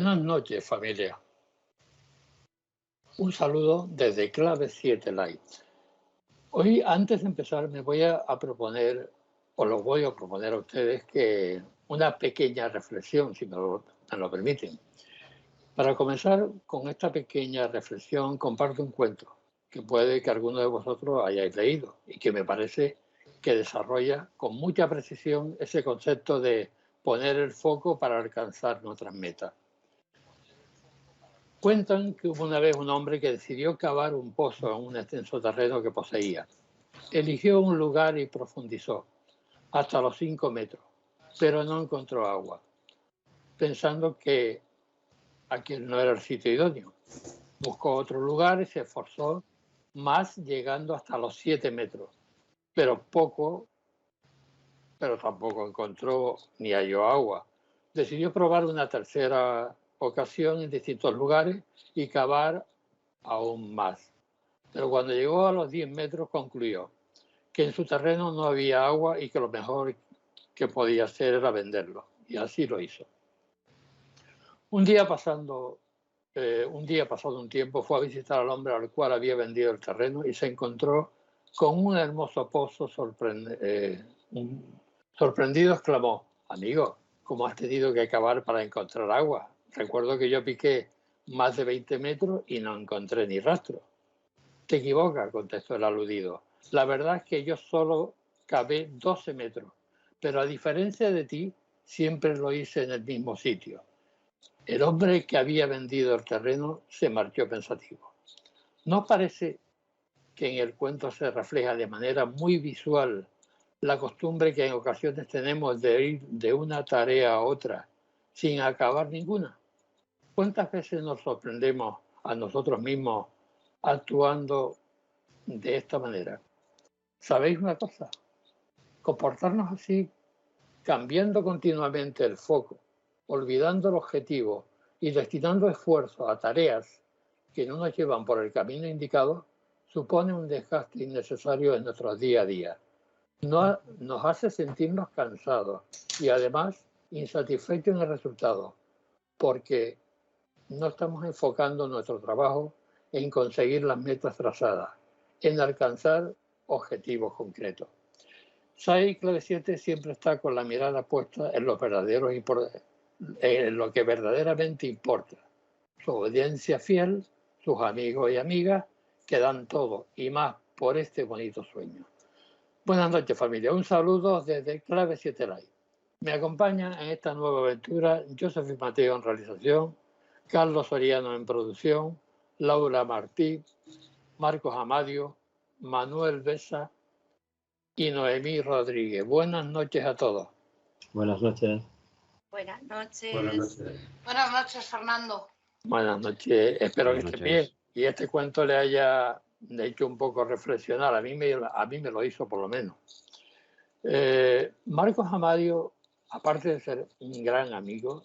Buenas noches, familia. Un saludo desde Clave 7 Light. Hoy, antes de empezar, me voy a proponer, o los voy a proponer a ustedes, que una pequeña reflexión, si me lo permiten. Para comenzar con esta pequeña reflexión, comparto un cuento que puede que alguno de vosotros hayáis leído y que me parece que desarrolla con mucha precisión ese concepto de poner el foco para alcanzar nuestras metas. Cuentan que hubo una vez un hombre que decidió cavar un pozo en un extenso terreno que poseía. Eligió un lugar y profundizó hasta los 5 metros, pero no encontró agua, pensando que aquel no era el sitio idóneo. Buscó otro lugar y se esforzó más, llegando hasta los 7 metros, pero tampoco encontró ni halló agua. Decidió probar una tercera ocasión en distintos lugares y cavar aún más. Pero cuando llegó a los 10 metros concluyó que en su terreno no había agua y que lo mejor que podía hacer era venderlo. Y así lo hizo. Un día pasado un tiempo, fue a visitar al hombre al cual había vendido el terreno y se encontró con un hermoso pozo. Sorprendido exclamó: amigo, ¿cómo has tenido que cavar para encontrar agua? Recuerdo que yo piqué más de 20 metros y no encontré ni rastro. Te equivocas, contestó el aludido. La verdad es que yo solo cavé 12 metros, pero a diferencia de ti, siempre lo hice en el mismo sitio. El hombre que había vendido el terreno se marchó pensativo. ¿No parece que en el cuento se refleja de manera muy visual la costumbre que en ocasiones tenemos de ir de una tarea a otra sin acabar ninguna? ¿Cuántas veces nos sorprendemos a nosotros mismos actuando de esta manera? ¿Sabéis una cosa? Comportarnos así, cambiando continuamente el foco, olvidando el objetivo y destinando esfuerzo a tareas que no nos llevan por el camino indicado, supone un desgaste innecesario en nuestro día a día. Nos hace sentirnos cansados y además insatisfechos en el resultado, porque no estamos enfocando nuestro trabajo en conseguir las metas trazadas, en alcanzar objetivos concretos. SAI Clave 7 siempre está con la mirada puesta en lo que verdaderamente importa. Su audiencia fiel, sus amigos y amigas, que dan todo y más por este bonito sueño. Buenas noches, familia. Un saludo desde Clave 7 Live. Me acompaña en esta nueva aventura Joseph Mateo en realización, Carlos Soriano en producción, Laura Martí, Marcos Amadio, Manuel Besa y Noemí Rodríguez. Buenas noches a todos. Buenas noches. Buenas noches. Buenas noches. Buenas noches, Fernando. Buenas noches. Espero que estén bien y este cuento le haya hecho un poco reflexionar. A mí me lo hizo, por lo menos. Marcos Amadio, aparte de ser un gran amigo,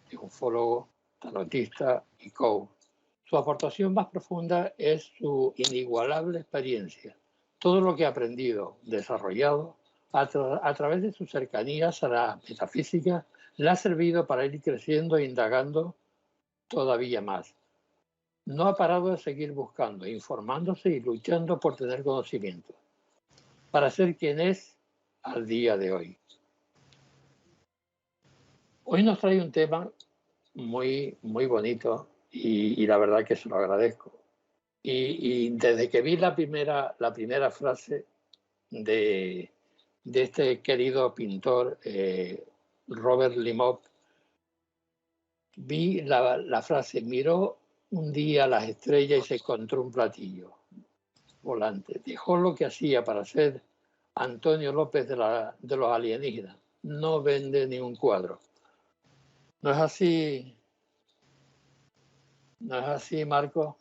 es ufólogo, tarotista y coach. Su aportación más profunda es su inigualable experiencia. Todo lo que ha aprendido, desarrollado, a través de su cercanías a la metafísica, le ha servido para ir creciendo e indagando todavía más. No ha parado de seguir buscando, informándose y luchando por tener conocimiento, para ser quien es al día de hoy. Hoy nos trae un tema muy, muy bonito y la verdad que se lo agradezco. Y desde que vi la primera frase de este querido pintor, Robert Limov, vi la frase: miró un día las estrellas y se encontró un platillo volante. Dejó lo que hacía para ser Antonio López de los alienígenas. No vende ni un cuadro. ¿No es así? ¿No es así, Marco?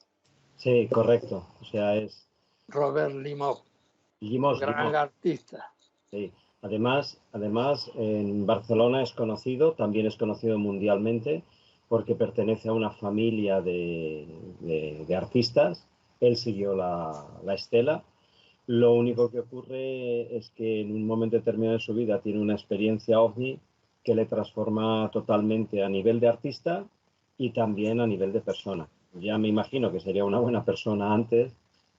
Sí, correcto. O sea, es Robert Limov, gran artista. Sí. Además, en Barcelona es conocido, también es conocido mundialmente, porque pertenece a una familia de artistas. Él siguió la estela. Lo único que ocurre es que en un momento determinado de su vida tiene una experiencia ovni que le transforma totalmente a nivel de artista y también a nivel de persona. Ya me imagino que sería una buena persona antes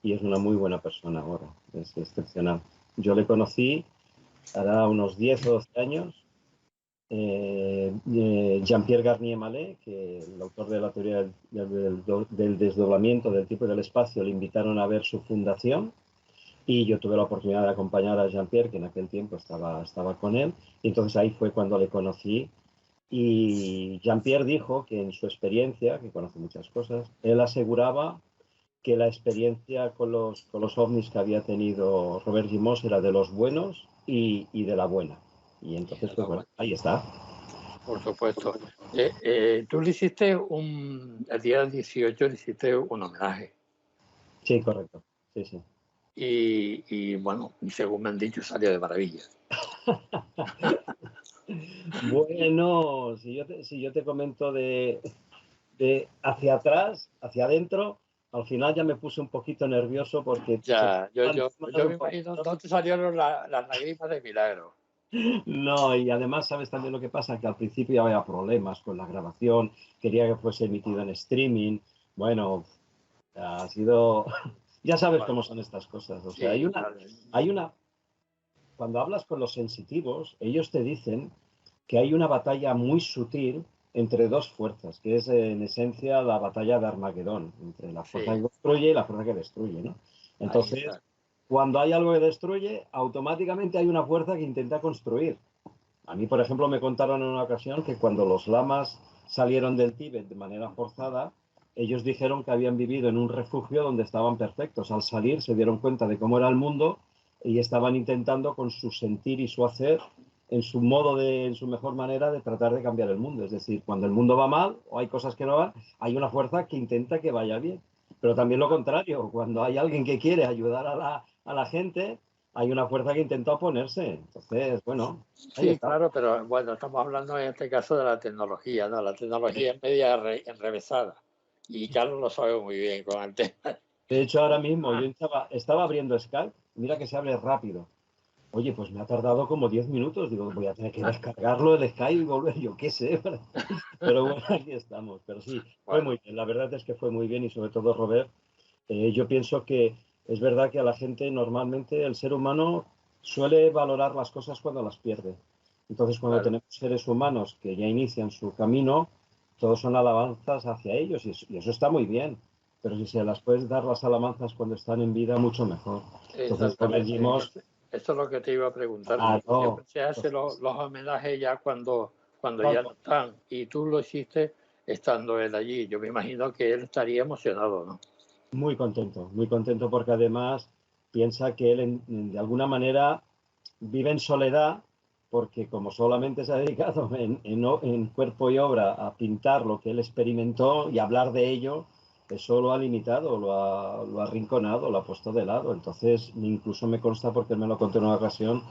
y es una muy buena persona ahora, es excepcional. Yo le conocí hará unos 10 o 12 años, Jean-Pierre Garnier-Mallet, que el autor de la teoría del desdoblamiento del tiempo y del espacio, le invitaron a ver su fundación y yo tuve la oportunidad de acompañar a Jean-Pierre, que en aquel tiempo estaba con él, y entonces ahí fue cuando le conocí. Y Jean-Pierre dijo que en su experiencia, que conoce muchas cosas, él aseguraba que la experiencia con los ovnis que había tenido Robert Gimos era de los buenos y de la buena. Y entonces, pues bueno, ahí está. Por supuesto. Tú le hiciste el día 18 le hiciste un homenaje. Sí, correcto. Sí, sí. Y bueno, según me han dicho, salió de maravilla. Bueno, si yo te comento de hacia atrás, hacia adentro, al final ya me puse un poquito nervioso porque... Ya, yo me imagino, no te salieron las lágrimas de milagro. No, y además, ¿sabes también lo que pasa? Que al principio había problemas con la grabación, quería que fuese emitido en streaming. Bueno, ha sido... Ya sabes cómo son estas cosas. O sea, Sí, hay una... Cuando hablas con los sensitivos, ellos te dicen que hay una batalla muy sutil entre dos fuerzas, que es en esencia la batalla de Armagedón, entre la fuerza que construye y la fuerza que destruye, ¿no? Entonces, cuando hay algo que destruye, automáticamente hay una fuerza que intenta construir. A mí, por ejemplo, me contaron en una ocasión que cuando los lamas salieron del Tíbet de manera forzada, ellos dijeron que habían vivido en un refugio donde estaban perfectos. Al salir se dieron cuenta de cómo era el mundo y estaban intentando con su sentir y su hacer, en su mejor manera de tratar de cambiar el mundo. Es decir, cuando el mundo va mal o hay cosas que no van, hay una fuerza que intenta que vaya bien. Pero también lo contrario, cuando hay alguien que quiere ayudar a la gente, hay una fuerza que intenta oponerse. Entonces, bueno. Sí, claro, pero bueno, estamos hablando en este caso de la tecnología, ¿no? La tecnología es media enrevesada y Carlos lo sabe muy bien con el tema. De hecho, ahora mismo yo estaba abriendo Skype, mira que se abre rápido. Oye, pues me ha tardado como 10 minutos. Digo, voy a tener que descargarlo el Skype y volver, yo qué sé. Pero bueno, aquí estamos. Pero sí, fue muy bien. La verdad es que fue muy bien y sobre todo, Robert, yo pienso que es verdad que a la gente normalmente el ser humano suele valorar las cosas cuando las pierde. Entonces, cuando tenemos seres humanos que ya inician su camino, todos son alabanzas hacia ellos y eso está muy bien. Pero si se las puedes dar las alabanzas cuando están en vida, mucho mejor. Entonces, esto es lo que te iba a preguntar. Siempre se hacen los homenajes ya cuando ya no están. Y tú lo hiciste estando él allí. Yo me imagino que él estaría emocionado, ¿no? Muy contento porque además piensa que él de alguna manera vive en soledad porque como solamente se ha dedicado en cuerpo y obra a pintar lo que él experimentó y hablar de ello, eso lo ha limitado, lo ha arrinconado, lo ha puesto de lado. Entonces, incluso me consta, porque él me lo contó en una ocasión,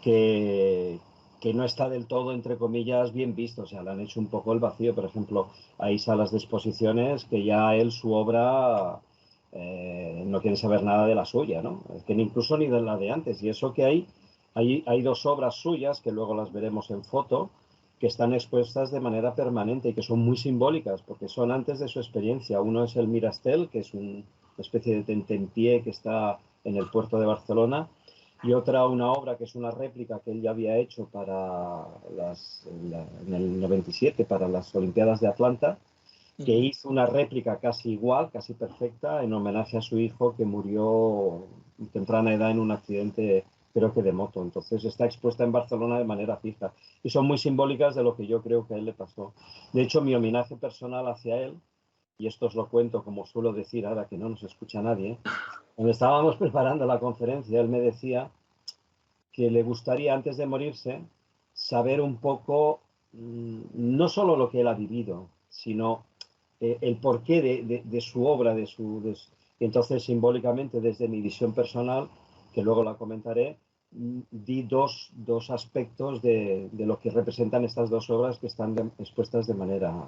que no está del todo, entre comillas, bien visto. O sea, le han hecho un poco el vacío. Por ejemplo, hay salas de exposiciones que ya él, su obra, no quiere saber nada de la suya, ¿no? Es que incluso ni de la de antes. Y eso que hay dos obras suyas, que luego las veremos en foto, que están expuestas de manera permanente y que son muy simbólicas, porque son antes de su experiencia. Uno es el Mirastel, que es una especie de tentempié que está en el puerto de Barcelona, y otra, una obra que es una réplica que él ya había hecho en el 97 para las Olimpiadas de Atlanta, que hizo una réplica casi igual, casi perfecta, en homenaje a su hijo que murió en temprana edad en un accidente, creo que de moto. Entonces está expuesta en Barcelona de manera fija y son muy simbólicas de lo que yo creo que a él le pasó. De hecho, mi homenaje personal hacia él, y esto os lo cuento como suelo decir ahora que no nos escucha nadie, cuando estábamos preparando la conferencia, él me decía que le gustaría, antes de morirse, saber un poco, no solo lo que él ha vivido, sino el porqué de su obra, y entonces simbólicamente desde mi visión personal, que luego la comentaré, di dos aspectos de lo que representan estas dos obras que están expuestas de manera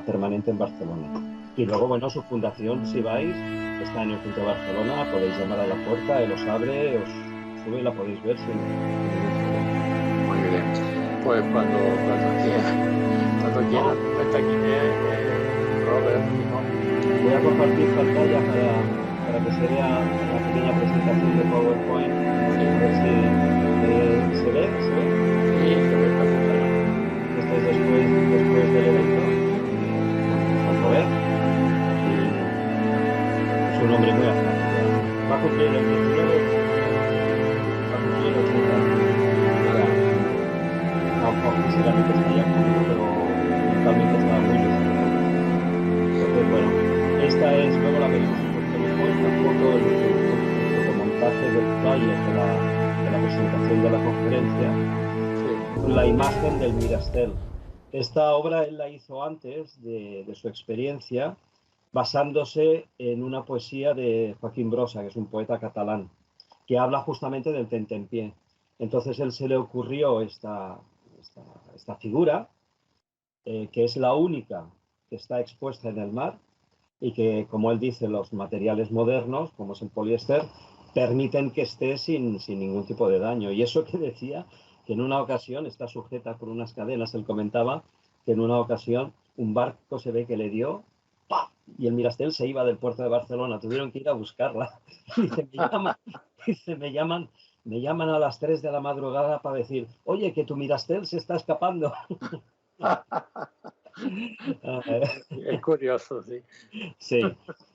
permanente en Barcelona. Y luego, bueno, su fundación, si vais, está en el centro de Barcelona, podéis llamar a la puerta, él os abre, os sube y la podéis ver sin ningún problema. Muy bien. Pues cuando Cuando quieras, cuenta quién es Robert Limón. Voy a compartir pantalla para que se vea la pequeña presentación de PowerPoint. A ver si se ve. Sí, se ve perfectamente. Esto es después del evento. Con Robert. Es un hombre muy afán. Va a cumplir el 19. Va a cumplir 80 años. Físicamente estaría conmigo, pero mentalmente estaba muy lejos. Entonces, bueno, esta es, luego la veremos esta foto, el fotomontaje del flyer de la presentación de la conferencia, con la imagen del Mirastel. Esta obra él la hizo antes de su experiencia, basándose en una poesía de Joaquín Brossa, que es un poeta catalán, que habla justamente del tentempié. Entonces él se le ocurrió esta figura, que es la única que está expuesta en el mar y que, como él dice, los materiales modernos, como es el poliéster, permiten que esté sin ningún tipo de daño. Y eso que decía, que en una ocasión está sujeta por unas cadenas, él comentaba que en una ocasión un barco se ve que le dio ¡pah! Y el Mirastel se iba del puerto de Barcelona, tuvieron que ir a buscarla. Y dice, me llaman a las 3 de la madrugada para decir, oye, que tu Mirastel se está escapando. Es curioso, sí. Sí.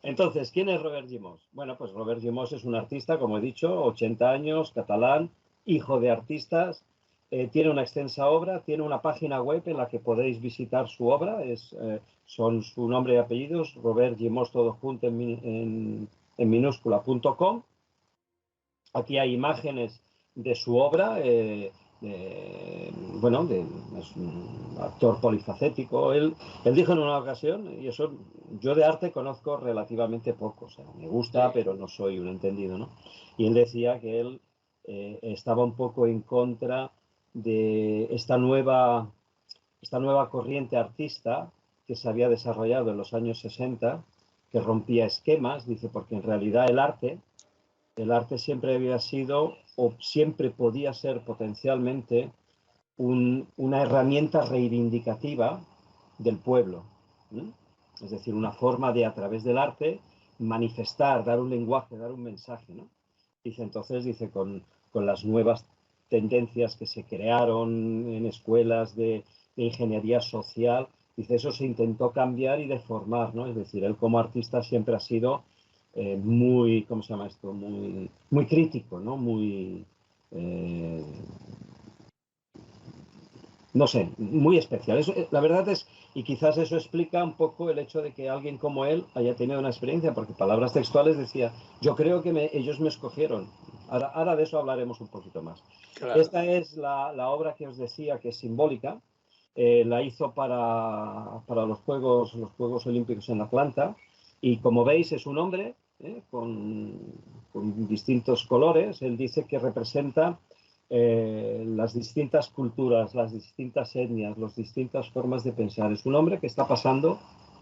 Entonces, ¿quién es Robert Llimós? Bueno, pues Robert Llimós es un artista, como he dicho, 80 años, catalán, hijo de artistas, tiene una extensa obra, tiene una página web en la que podéis visitar su obra, son su nombre y apellidos, Robert Llimós todo junto en minúscula.com. Aquí hay imágenes de su obra, bueno, es un actor polifacético. Él dijo en una ocasión, y eso yo de arte conozco relativamente poco, o sea, me gusta, pero no soy un entendido, ¿no? Y él decía que él estaba un poco en contra de esta nueva corriente artista que se había desarrollado en los años 60, que rompía esquemas, dice, porque en realidad el arte siempre había sido o siempre podía ser potencialmente una herramienta reivindicativa del pueblo, ¿no? Es decir, una forma de, a través del arte, manifestar, dar un lenguaje, dar un mensaje, ¿no? Dice, con las nuevas tendencias que se crearon en escuelas de ingeniería social, dice, eso se intentó cambiar y deformar, ¿no? Es decir, él como artista siempre ha sido muy, ¿cómo se llama esto? Muy crítico, ¿no? Muy, no sé, muy especial. Eso, la verdad es, y quizás eso explica un poco el hecho de que alguien como él haya tenido una experiencia, porque palabras textuales decía, yo creo que ellos me escogieron. Ahora de eso hablaremos un poquito más. Claro. Esta es la obra que os decía, que es simbólica. La hizo para los Juegos Olímpicos en Atlanta. Y como veis, es un hombre con distintos colores. Él dice que representa las distintas culturas, las distintas etnias, las distintas formas de pensar. Es un hombre que está pasando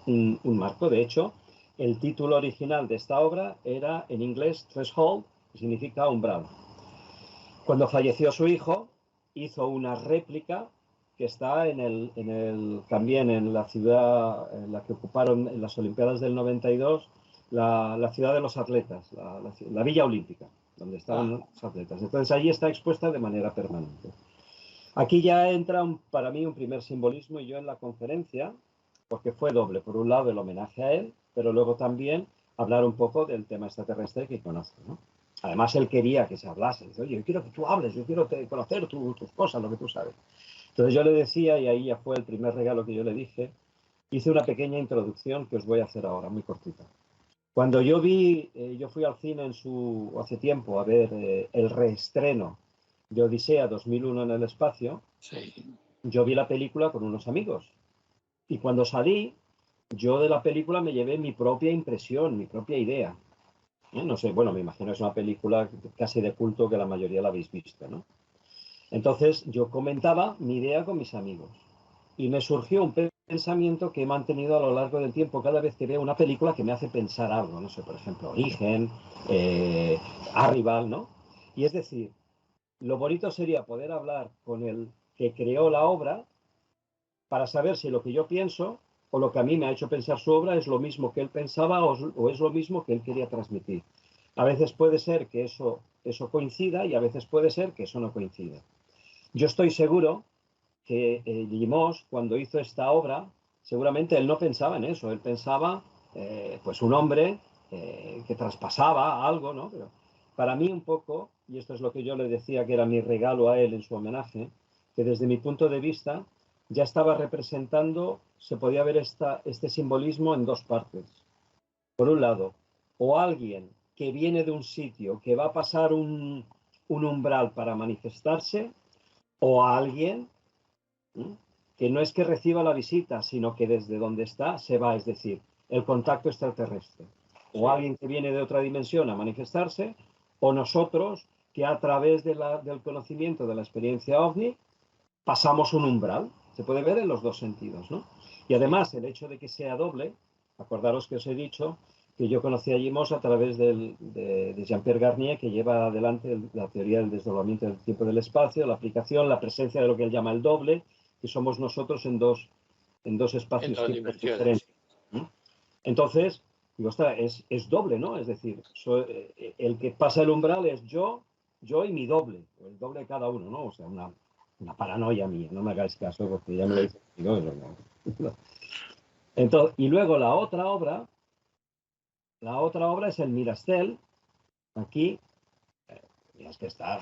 un marco. De hecho, el título original de esta obra era en inglés Threshold, que significa umbral. Cuando falleció su hijo, hizo una réplica que está también en la ciudad en la que ocuparon en las Olimpiadas del 92, la ciudad de los atletas, la Villa Olímpica, donde estaban los atletas. Entonces, allí está expuesta de manera permanente. Aquí ya entra para mí un primer simbolismo, y yo en la conferencia, porque fue doble. Por un lado, el homenaje a él, pero luego también hablar un poco del tema extraterrestre que conozco, ¿no? Además, él quería que se hablase. Dice, oye, yo quiero que tú hables, yo quiero conocer tus cosas, lo que tú sabes. Entonces yo le decía, y ahí ya fue el primer regalo que yo le dije, hice una pequeña introducción que os voy a hacer ahora, muy cortita. Cuando yo fui al cine hace tiempo a ver el reestreno de Odisea 2001 en el espacio, sí. Yo vi la película con unos amigos. Y cuando salí, yo de la película me llevé mi propia impresión, mi propia idea. No sé, bueno, me imagino es una película casi de culto que la mayoría la habéis visto, ¿no? Entonces yo comentaba mi idea con mis amigos y me surgió un pensamiento que he mantenido a lo largo del tiempo cada vez que veo una película que me hace pensar algo, no sé, por ejemplo, Origen, Arrival, ¿no? Y es decir, lo bonito sería poder hablar con el que creó la obra para saber si lo que yo pienso o lo que a mí me ha hecho pensar su obra es lo mismo que él pensaba o es lo mismo que él quería transmitir. A veces puede ser que eso coincida y a veces puede ser que eso no coincida. Yo estoy seguro que Limós, cuando hizo esta obra, seguramente él no pensaba en eso, él pensaba, pues un hombre que traspasaba algo, ¿no? Pero para mí un poco, y esto es lo que yo le decía que era mi regalo a él en su homenaje, que desde mi punto de vista ya estaba representando, se podía ver este simbolismo en dos partes. Por un lado, o alguien que viene de un sitio, que va a pasar un umbral para manifestarse, o alguien que no es que reciba la visita, sino que desde donde está se va, es decir, el contacto extraterrestre. O alguien que viene de otra dimensión a manifestarse, o nosotros que a través del conocimiento de la experiencia OVNI pasamos un umbral. Se puede ver en los dos sentidos, ¿no? Y además el hecho de que sea doble, acordaros que os he dicho que yo conocí a Limós a través de Jean-Pierre Garnier, que lleva adelante la teoría del desdoblamiento del tiempo y del espacio, la aplicación, la presencia de lo que él llama el doble, que somos nosotros en dos espacios diferentes. Entonces, digo, es doble, ¿no? Es decir, el que pasa el umbral es yo y mi doble, el doble de cada uno, ¿no? O sea, una paranoia mía, no me hagáis caso porque ya me lo dice. No. Entonces, y luego la otra obra es el Mirastel, aquí, es que está,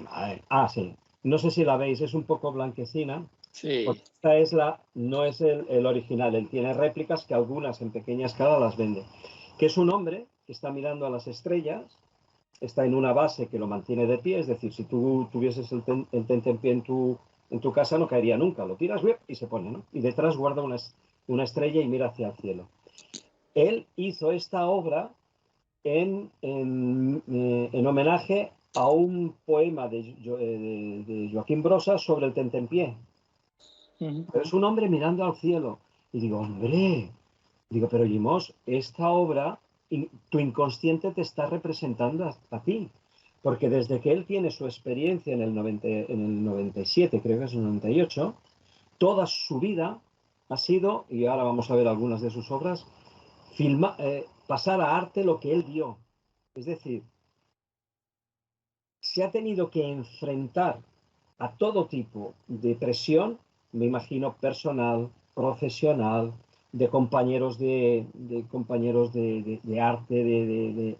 sí, no sé si la veis, es un poco blanquecina. Sí. Esta no es el original, él tiene réplicas que algunas en pequeña escala las vende, que es un hombre que está mirando a las estrellas, está en una base que lo mantiene de pie, es decir, si tú tuvieses el tentempié en tu casa no caería nunca, lo tiras y se pone, ¿no? Y detrás guarda una estrella y mira hacia el cielo. Él hizo esta obra en homenaje a un poema de Joaquín Brossa sobre el tentempié. Pero es un hombre mirando al cielo. Y digo, hombre, pero Limós, esta obra, tu inconsciente te está representando a ti. Porque desde que él tiene su experiencia en el 97, creo que es el 98, toda su vida ha sido, y ahora vamos a ver algunas de sus obras, pasar a arte lo que él vio. Es decir, se ha tenido que enfrentar a todo tipo de presión, me imagino personal, profesional, de compañeros de arte,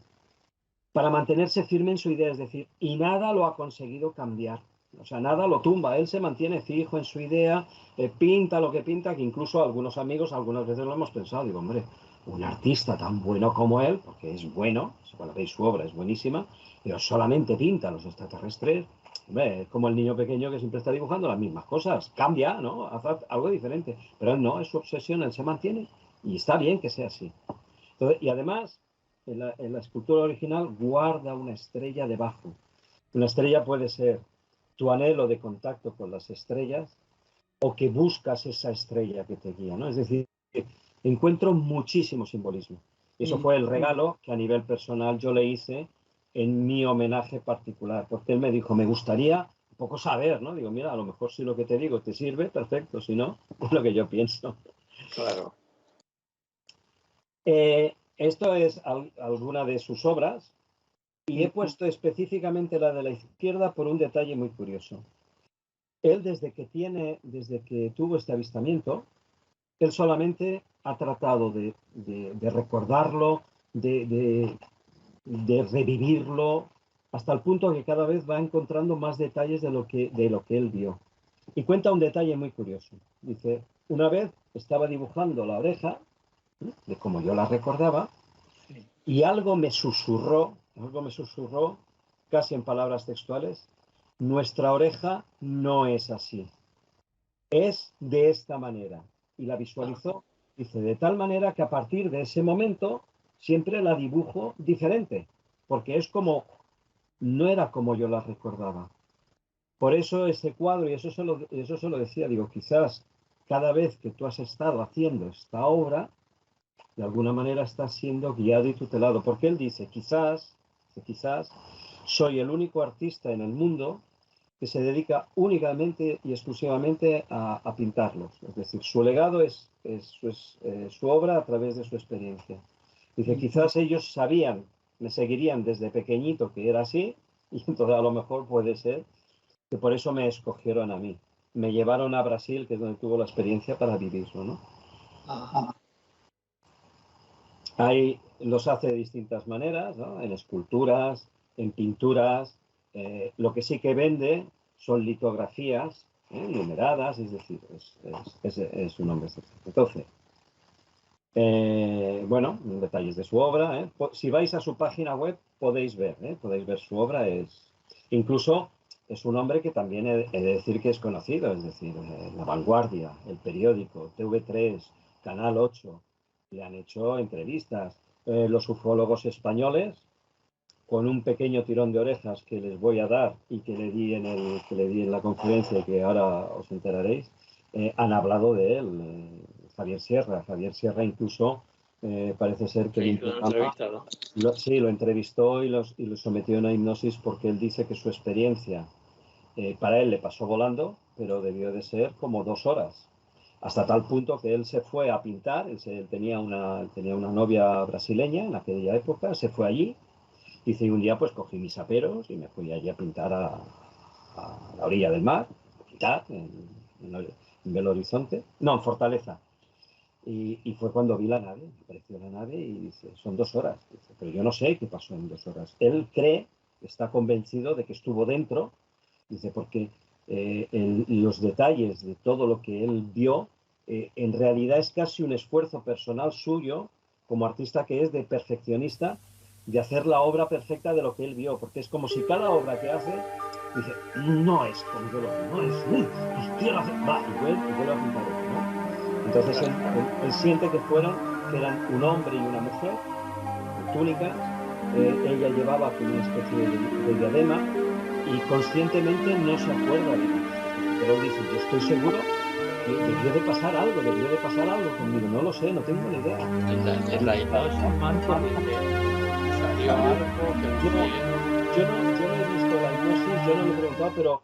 para mantenerse firme en su idea, es decir, y nada lo ha conseguido cambiar. O sea, nada lo tumba, él se mantiene fijo en su idea, pinta lo que pinta, que incluso algunos amigos algunas veces lo hemos pensado, digo, hombre, un artista tan bueno como él, porque es bueno, cuando veis su obra es buenísima, pero solamente pinta a los extraterrestres, hombre, es como el niño pequeño que siempre está dibujando las mismas cosas, cambia, ¿no? Hace algo diferente, pero él no, es su obsesión, él se mantiene y está bien que sea así. Entonces, y además, en la escultura original guarda una estrella debajo. Una estrella puede ser tu anhelo de contacto con las estrellas o que buscas esa estrella que te guía, ¿no? Es decir, encuentro muchísimo simbolismo. Y eso fue el regalo que a nivel personal yo le hice en mi homenaje particular, porque él me dijo, me gustaría un poco saber, ¿no? Digo, mira, a lo mejor si lo que te digo te sirve, perfecto, si no, es lo que yo pienso. Claro. Esto es alguna de sus obras y he puesto específicamente la de la izquierda por un detalle muy curioso. Él desde que tuvo este avistamiento, él solamente ha tratado de recordarlo, de revivirlo, hasta el punto que cada vez va encontrando más detalles de lo que él vio. Y cuenta un detalle muy curioso. Dice, una vez estaba dibujando la oreja, de como yo la recordaba, y algo me susurró, casi en palabras textuales, nuestra oreja no es así, es de esta manera. Y la visualizó, dice, de tal manera que a partir de ese momento siempre la dibujo diferente, porque es como, no era como yo la recordaba. Por eso ese cuadro, y eso se lo decía, digo, quizás cada vez que tú has estado haciendo esta obra, de alguna manera estás siendo guiado y tutelado, porque él dice, quizás soy el único artista en el mundo que se dedica únicamente y exclusivamente a pintarlos. Es decir, su legado es su obra a través de su experiencia. Dice, quizás ellos sabían, me seguirían desde pequeñito que era así, y entonces a lo mejor puede ser que por eso me escogieron a mí. Me llevaron a Brasil, que es donde tuvo la experiencia para vivirlo, ¿no? Ajá. Ahí los hace de distintas maneras, ¿no? En esculturas, en pinturas. Lo que sí que vende son litografías numeradas, es decir, es un hombre excepcional. Entonces, bueno, detalles de su obra. Si vais a su página web podéis ver su obra. Incluso es un hombre que también he de decir que es conocido, es decir, La Vanguardia, El Periódico, TV3, Canal 8, le han hecho entrevistas. Los ufólogos españoles, con un pequeño tirón de orejas que les voy a dar y que le di en la conferencia, que ahora os enteraréis, han hablado de él. Javier Sierra incluso parece ser que Sí, lo han entrevistado. lo entrevistó y lo sometió a una hipnosis porque él dice que su experiencia para él le pasó volando, pero debió de ser como 2 horas. Hasta tal punto que él se fue a pintar, él tenía una novia brasileña en aquella época, se fue allí. Dice, y un día pues cogí mis aperos y me fui allí a pintar a la orilla del mar, a pintar en Belo Horizonte, no, en Fortaleza. Y fue cuando vi la nave, apareció la nave y dice, son 2 horas. Dice, pero yo no sé qué pasó en 2 horas. Él cree, está convencido de que estuvo dentro, dice, porque los detalles de todo lo que él vio, en realidad es casi un esfuerzo personal suyo, como artista que es, de perfeccionista, de hacer la obra perfecta de lo que él vio, porque es como si cada obra que hace, dice, no es como yo lo vi, no es, pues quiero hacer, va, y vuelve a pintar otro, ¿no? Entonces él siente que eran un hombre y una mujer, con túnicas, ella llevaba como una especie de diadema, y conscientemente no se acuerda de ellos. Pero dice, yo estoy seguro que debió de pasar algo conmigo, no lo sé, no tengo ni idea. En la hipnosis, Marco, salió algo que yo no he visto la hipnosis, yo no le he preguntado, pero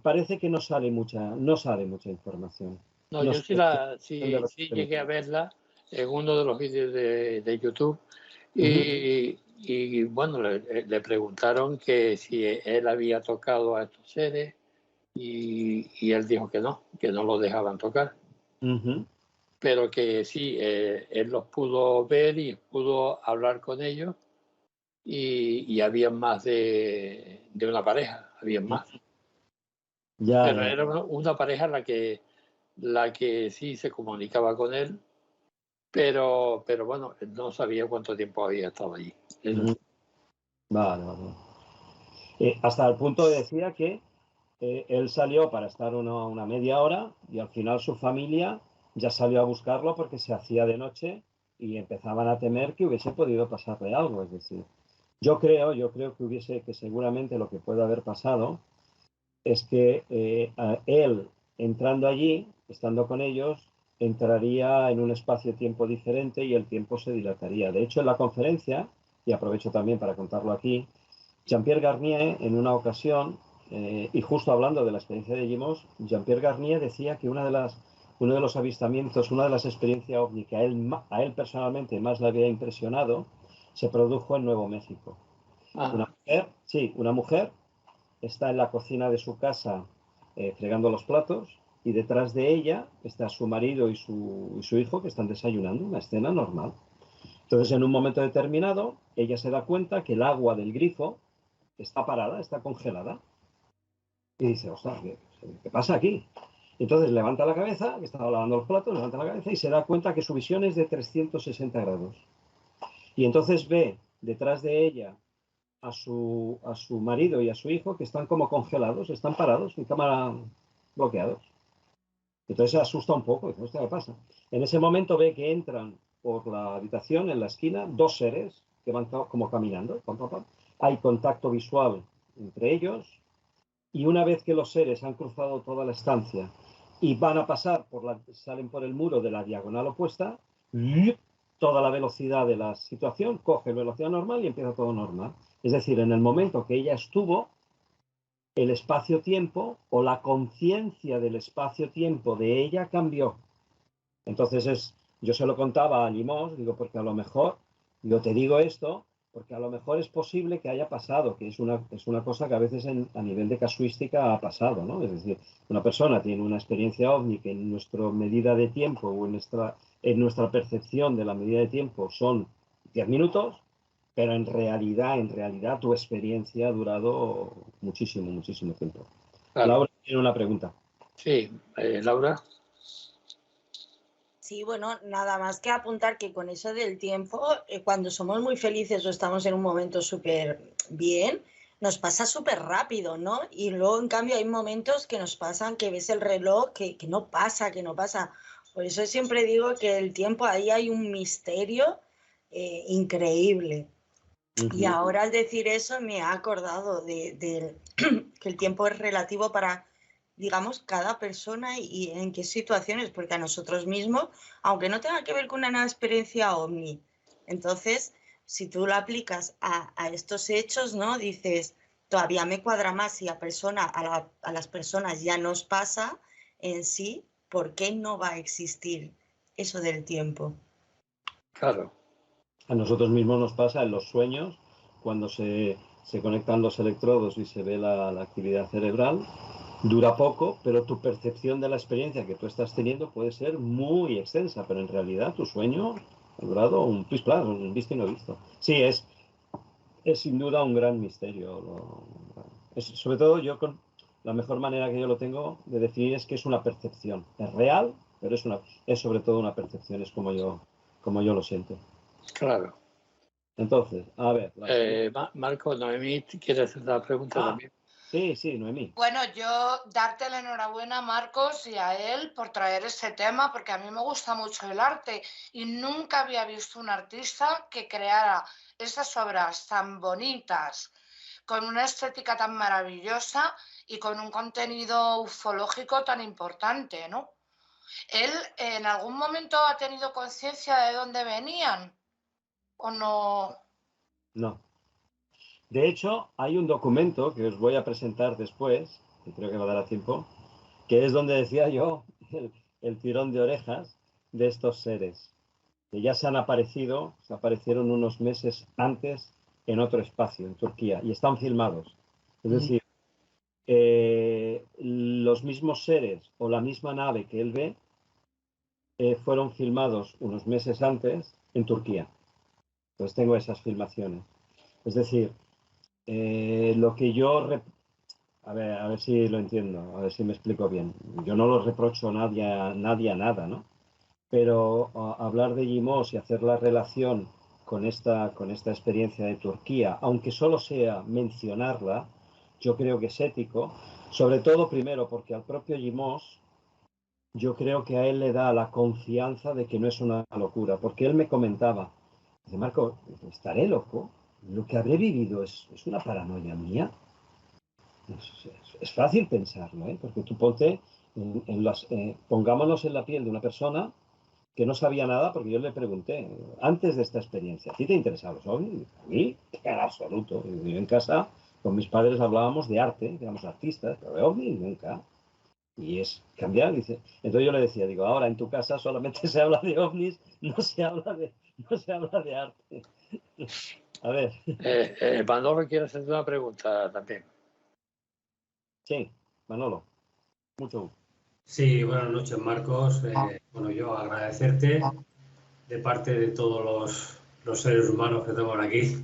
parece que no sale mucha información. No, yo sí llegué a verla en uno de los vídeos de YouTube y bueno, le preguntaron que si él había tocado a estos seres y él dijo que no los dejaban tocar. Pero que sí, él los pudo ver y pudo hablar con ellos y había más de una pareja, había más. Pero era una pareja la que sí se comunicaba con él, pero bueno, no sabía cuánto tiempo había estado allí. Vale. Hasta el punto decía que él salió para estar una media hora y al final su familia ya salió a buscarlo porque se hacía de noche y empezaban a temer que hubiese podido pasarle algo. Es decir, yo creo que seguramente lo que puede haber pasado es que él, entrando allí, estando con ellos, entraría en un espacio-tiempo diferente y el tiempo se dilataría. De hecho, en la conferencia, y aprovecho también para contarlo aquí, Jean-Pierre Garnier, en una ocasión, y justo hablando de la experiencia de Gimos, Jean-Pierre Garnier decía que uno de los avistamientos, una de las experiencias ovni que a él personalmente más le había impresionado, se produjo en Nuevo México. Una mujer está en la cocina de su casa fregando los platos y detrás de ella está su marido y su hijo que están desayunando, una escena normal. Entonces, en un momento determinado, ella se da cuenta que el agua del grifo está parada, está congelada. Y dice, ostras, ¿qué pasa aquí? Entonces levanta la cabeza, que estaba lavando los platos, levanta la cabeza y se da cuenta que su visión es de 360 grados. Y entonces ve detrás de ella a su marido y a su hijo que están como congelados, están parados, en cámara bloqueados. Entonces se asusta un poco, dice, ¿qué pasa? En ese momento ve que entran por la habitación, en la esquina, 2 seres que van como caminando. Hay contacto visual entre ellos y una vez que los seres han cruzado toda la estancia y van a pasar, salen por el muro de la diagonal opuesta, toda la velocidad de la situación, coge velocidad normal y empieza todo normal. Es decir, en el momento que ella estuvo, el espacio-tiempo o la conciencia del espacio-tiempo de ella cambió. Entonces yo se lo contaba a Limós, digo, porque a lo mejor, yo te digo esto, porque a lo mejor es posible que haya pasado, que es una cosa que a veces a nivel de casuística ha pasado, ¿no? Es decir, una persona tiene una experiencia ovni que en nuestra medida de tiempo o en nuestra percepción de la medida de tiempo son 10 minutos, pero en realidad tu experiencia ha durado muchísimo, muchísimo tiempo. Claro. Laura tiene una pregunta. Sí, Laura. Sí, bueno, nada más que apuntar que con eso del tiempo, cuando somos muy felices o estamos en un momento súper bien, nos pasa súper rápido, ¿no? Y luego, en cambio, hay momentos que nos pasan que ves el reloj que no pasa, que no pasa. Por eso siempre digo que el tiempo, ahí hay un misterio increíble. Y ahora al decir eso me he acordado de que el tiempo es relativo para, digamos, cada persona y en qué situaciones, porque a nosotros mismos, aunque no tenga que ver con una experiencia ovni, entonces, si tú lo aplicas a estos hechos, ¿no? Dices, todavía me cuadra más si a las personas ya nos pasa en sí, ¿por qué no va a existir eso del tiempo? Claro. A nosotros mismos nos pasa en los sueños, cuando se conectan los electrodos y se ve la actividad cerebral, dura poco, pero tu percepción de la experiencia que tú estás teniendo puede ser muy extensa, pero en realidad tu sueño ha durado un pisplas, un visto y no visto. Sí, es sin duda un gran misterio. Sobre todo la mejor manera que yo lo tengo de definir es que es una percepción. Es real, pero es sobre todo una percepción, es como yo lo siento. Claro. Entonces, a ver. Marco, Noemí, ¿quieres hacer la pregunta también? Sí, Noemí. Bueno, yo darte la enhorabuena a Marcos y a él por traer ese tema, porque a mí me gusta mucho el arte y nunca había visto un artista que creara esas obras tan bonitas, con una estética tan maravillosa y con un contenido ufológico tan importante, ¿no? ¿Él en algún momento ha tenido conciencia de dónde venían o no? No. De hecho, hay un documento que os voy a presentar después, que creo que va a dar a tiempo, que es donde decía yo el tirón de orejas de estos seres, que ya se aparecieron unos meses antes en otro espacio, en Turquía, y están filmados. Es decir, los mismos seres o la misma nave que él ve fueron filmados unos meses antes en Turquía. Entonces tengo esas filmaciones. Es decir, lo que yo... A ver si lo entiendo, a ver si me explico bien. Yo no lo reprocho a nadie a nada, ¿no? Pero hablar de Yimos y hacer la relación con esta experiencia de Turquía, aunque solo sea mencionarla, yo creo que es ético, sobre todo primero porque al propio Yimos yo creo que a él le da la confianza de que no es una locura, porque él me comentaba, dice, Marco, ¿estaré loco? ¿Lo que habré vivido es una paranoia mía? Es fácil pensarlo, ¿eh? Porque tú pongámonos en la piel de una persona que no sabía nada, porque yo le pregunté, antes de esta experiencia, ¿a ti te interesaban los ovnis? A mí, en absoluto. Yo en casa, con mis padres hablábamos de arte, éramos artistas, pero de ovnis nunca. Y es cambiar, dice. Entonces yo le decía, digo, ahora en tu casa solamente se habla de ovnis, no se habla de arte. A ver. Manolo quiere hacer una pregunta también. Sí, Manolo. Mucho gusto. Sí, buenas noches, Marcos. Bueno, yo agradecerte de parte de todos los seres humanos que tenemos aquí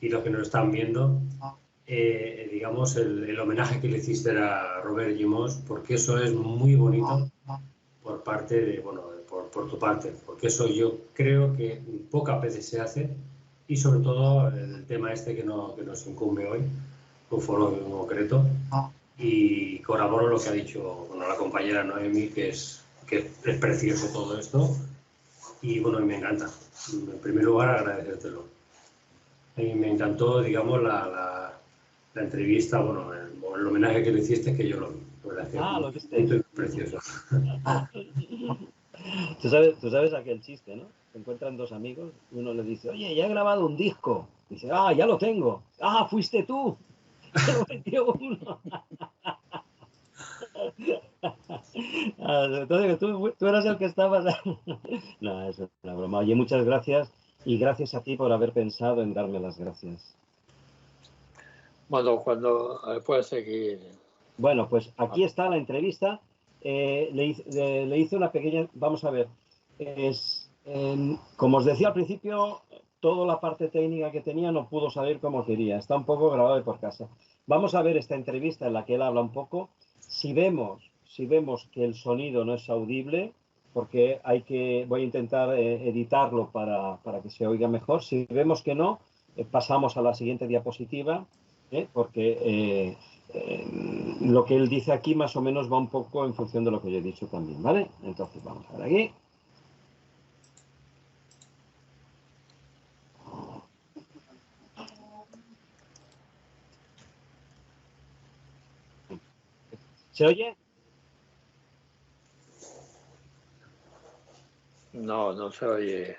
y los que nos están viendo, digamos, el homenaje que le hiciste a Robert Gimos, porque eso es muy bonito por parte de, bueno, por tu parte, porque eso yo creo que pocas veces se hace y sobre todo el tema este que nos incumbe hoy, ufológico en concreto. Y corroboro lo que ha dicho la compañera Noemi, que es precioso todo esto y bueno, me encanta. En primer lugar, agradecértelo. A mí me encantó, digamos, la entrevista, bueno, el homenaje que le hiciste, que yo lo vi. La verdad es que lo viste. Precioso. Tú sabes aquel chiste, ¿no? Se encuentran dos amigos, uno le dice, oye, ya he grabado un disco. Dice, ya lo tengo. Fuiste tú. Pero metió uno. Entonces, tú eras el que estabas. No, es una broma. Oye, muchas gracias y gracias a ti por haber pensado en darme las gracias. Bueno, cuando puedes seguir. Bueno, pues aquí está la entrevista. Le hice una pequeña. Vamos a ver. Como os decía al principio, toda la parte técnica que tenía no pudo salir como quería. Está un poco grabado de por casa. Vamos a ver esta entrevista en la que él habla un poco. Si vemos que el sonido no es audible, porque voy a intentar editarlo para que se oiga mejor. Si vemos que no, pasamos a la siguiente diapositiva, porque lo que él dice aquí más o menos va un poco en función de lo que yo he dicho también, ¿vale? Entonces vamos a ver aquí. ¿Se oye? No, no se oye.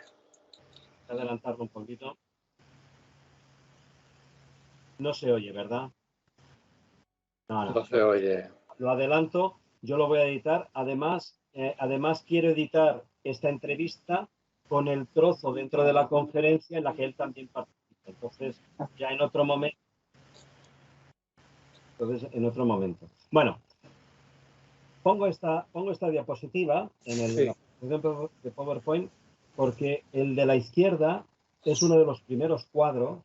Voy a adelantarlo un poquito. No se oye, ¿verdad? No. No se oye. Lo adelanto, yo lo voy a editar. Además quiero editar esta entrevista con el trozo dentro de la conferencia en la que él también participa. Entonces, ya en otro momento. Bueno, pongo esta diapositiva en la presentación de PowerPoint porque el de la izquierda es uno de los primeros cuadros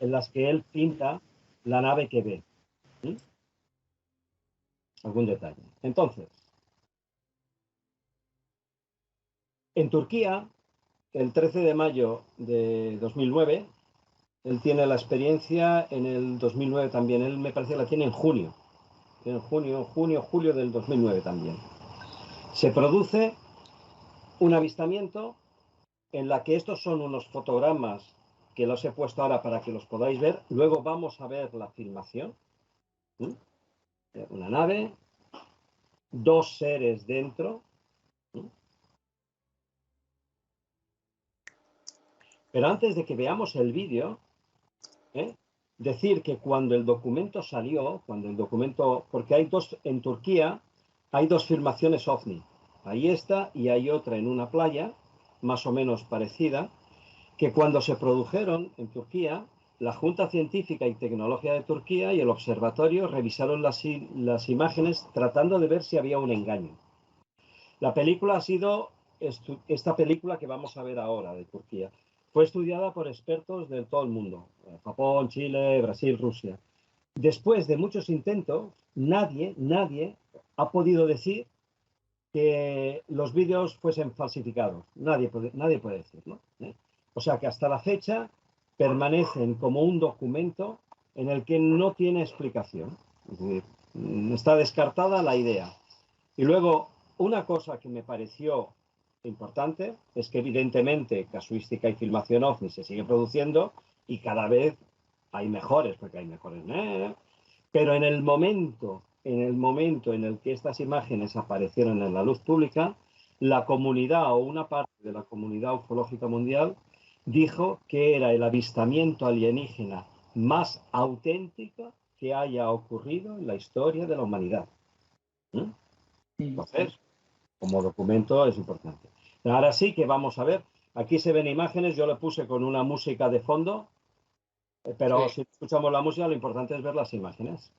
en las que él pinta la nave que ve. ¿Sí? Algún detalle. Entonces, en Turquía, el 13 de mayo de 2009, él tiene la experiencia en el 2009 también. Él me parece que la tiene en junio. En julio del 2009 también. Se produce un avistamiento en la que estos son unos fotogramas que los he puesto ahora para que los podáis ver. Luego vamos a ver la filmación. Una nave, dos seres dentro. Pero antes de que veamos el vídeo, decir que cuando el documento salió, porque en Turquía hay dos filmaciones OVNI. Ahí está y hay otra en una playa, más o menos parecida, que cuando se produjeron en Turquía, la Junta Científica y Tecnológica de Turquía y el observatorio revisaron las imágenes tratando de ver si había un engaño. La película ha sido esta película que vamos a ver ahora de Turquía. Fue estudiada por expertos de todo el mundo, Japón, Chile, Brasil, Rusia. Después de muchos intentos, nadie ha podido decir que los vídeos fuesen falsificados. Nadie puede decirlo. O sea que hasta la fecha permanecen como un documento en el que no tiene explicación. Es decir, está descartada la idea. Y luego, una cosa que me pareció importante es que evidentemente casuística y filmación OVNI se sigue produciendo y cada vez hay mejores, porque hay mejores. Pero en el momento en el que estas imágenes aparecieron en la luz pública, la comunidad o una parte de la comunidad ufológica mundial dijo que era el avistamiento alienígena más auténtico que haya ocurrido en la historia de la humanidad. Entonces, como documento es importante. Ahora sí que vamos a ver, aquí se ven imágenes, yo le puse con una música de fondo, pero si escuchamos la música lo importante es ver las imágenes.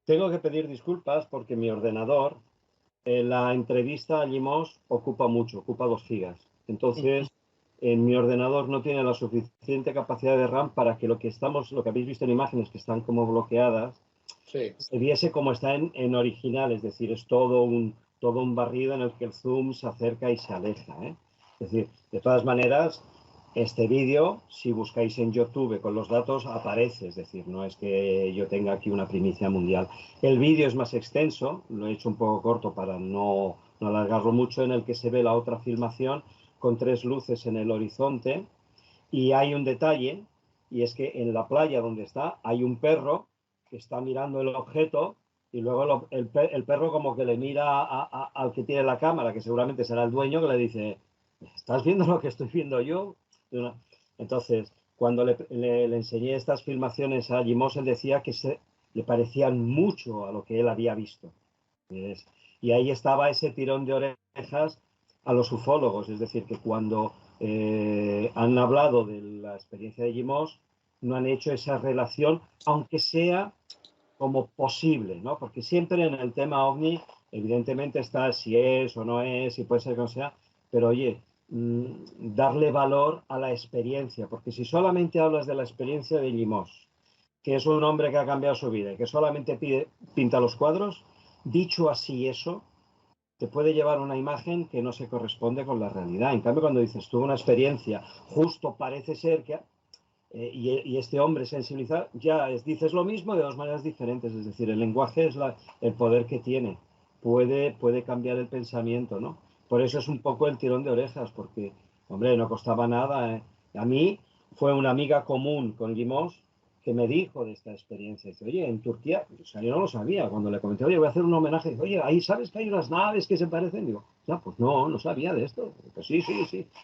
Tengo que pedir disculpas porque mi ordenador, la entrevista a Limos ocupa mucho, ocupa 2 gigas. Entonces, en mi ordenador no tiene la suficiente capacidad de RAM para que lo que habéis visto en imágenes que están como bloqueadas, Sí. se viese como está en original, es decir, es todo un barrido en el que el zoom se acerca y se aleja, ¿eh? Es decir, de todas maneras, este vídeo, si buscáis en YouTube con los datos, aparece, es decir, no es que yo tenga aquí una primicia mundial. El vídeo es más extenso, lo he hecho un poco corto para no alargarlo mucho, en el que se ve la otra filmación con 3 luces en el horizonte, y hay un detalle, y es que en la playa donde está hay un perro que está mirando el objeto, y luego el perro como que le mira al que tiene la cámara, que seguramente será el dueño, que le dice, ¿estás viendo lo que estoy viendo yo? Entonces, cuando le enseñé estas filmaciones a Limos, él decía que le parecían mucho a lo que él había visto. Y ahí estaba ese tirón de orejas a los ufólogos, es decir, que cuando han hablado de la experiencia de Limos, no han hecho esa relación, aunque sea como posible, ¿no? Porque siempre en el tema OVNI, evidentemente está si es o no es, si puede ser que no sea, pero oye, darle valor a la experiencia, porque si solamente hablas de la experiencia de Limos, que es un hombre que ha cambiado su vida y que solamente pinta los cuadros, dicho así eso, te puede llevar una imagen que no se corresponde con la realidad. En cambio, cuando dices tuve una experiencia, justo parece ser que... y este hombre sensibilizado, ya dices lo mismo de 2 maneras diferentes. Es decir, el lenguaje es el poder que tiene. Puede cambiar el pensamiento, ¿no? Por eso es un poco el tirón de orejas, porque, hombre, no costaba nada, ¿eh? A mí fue una amiga común con Limos que me dijo de esta experiencia. Dice, oye, en Turquía, o sea, yo no lo sabía. Cuando le comenté, oye, voy a hacer un homenaje, dice, oye, ahí sabes que hay unas naves que se parecen. Digo, ya, pues no sabía de esto. Pues sí.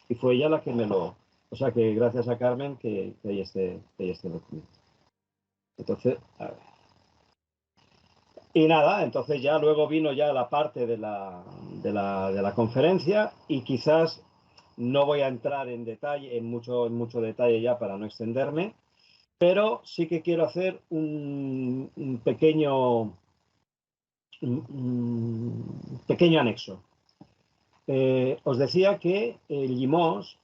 Y fue ella la que me lo... O sea que gracias a Carmen que hay este documento. Entonces, a ver. Y nada, entonces ya luego vino ya la parte de la conferencia, y quizás no voy a entrar en detalle, en mucho detalle ya para no extenderme, pero sí que quiero hacer un pequeño anexo. Os decía que Limos,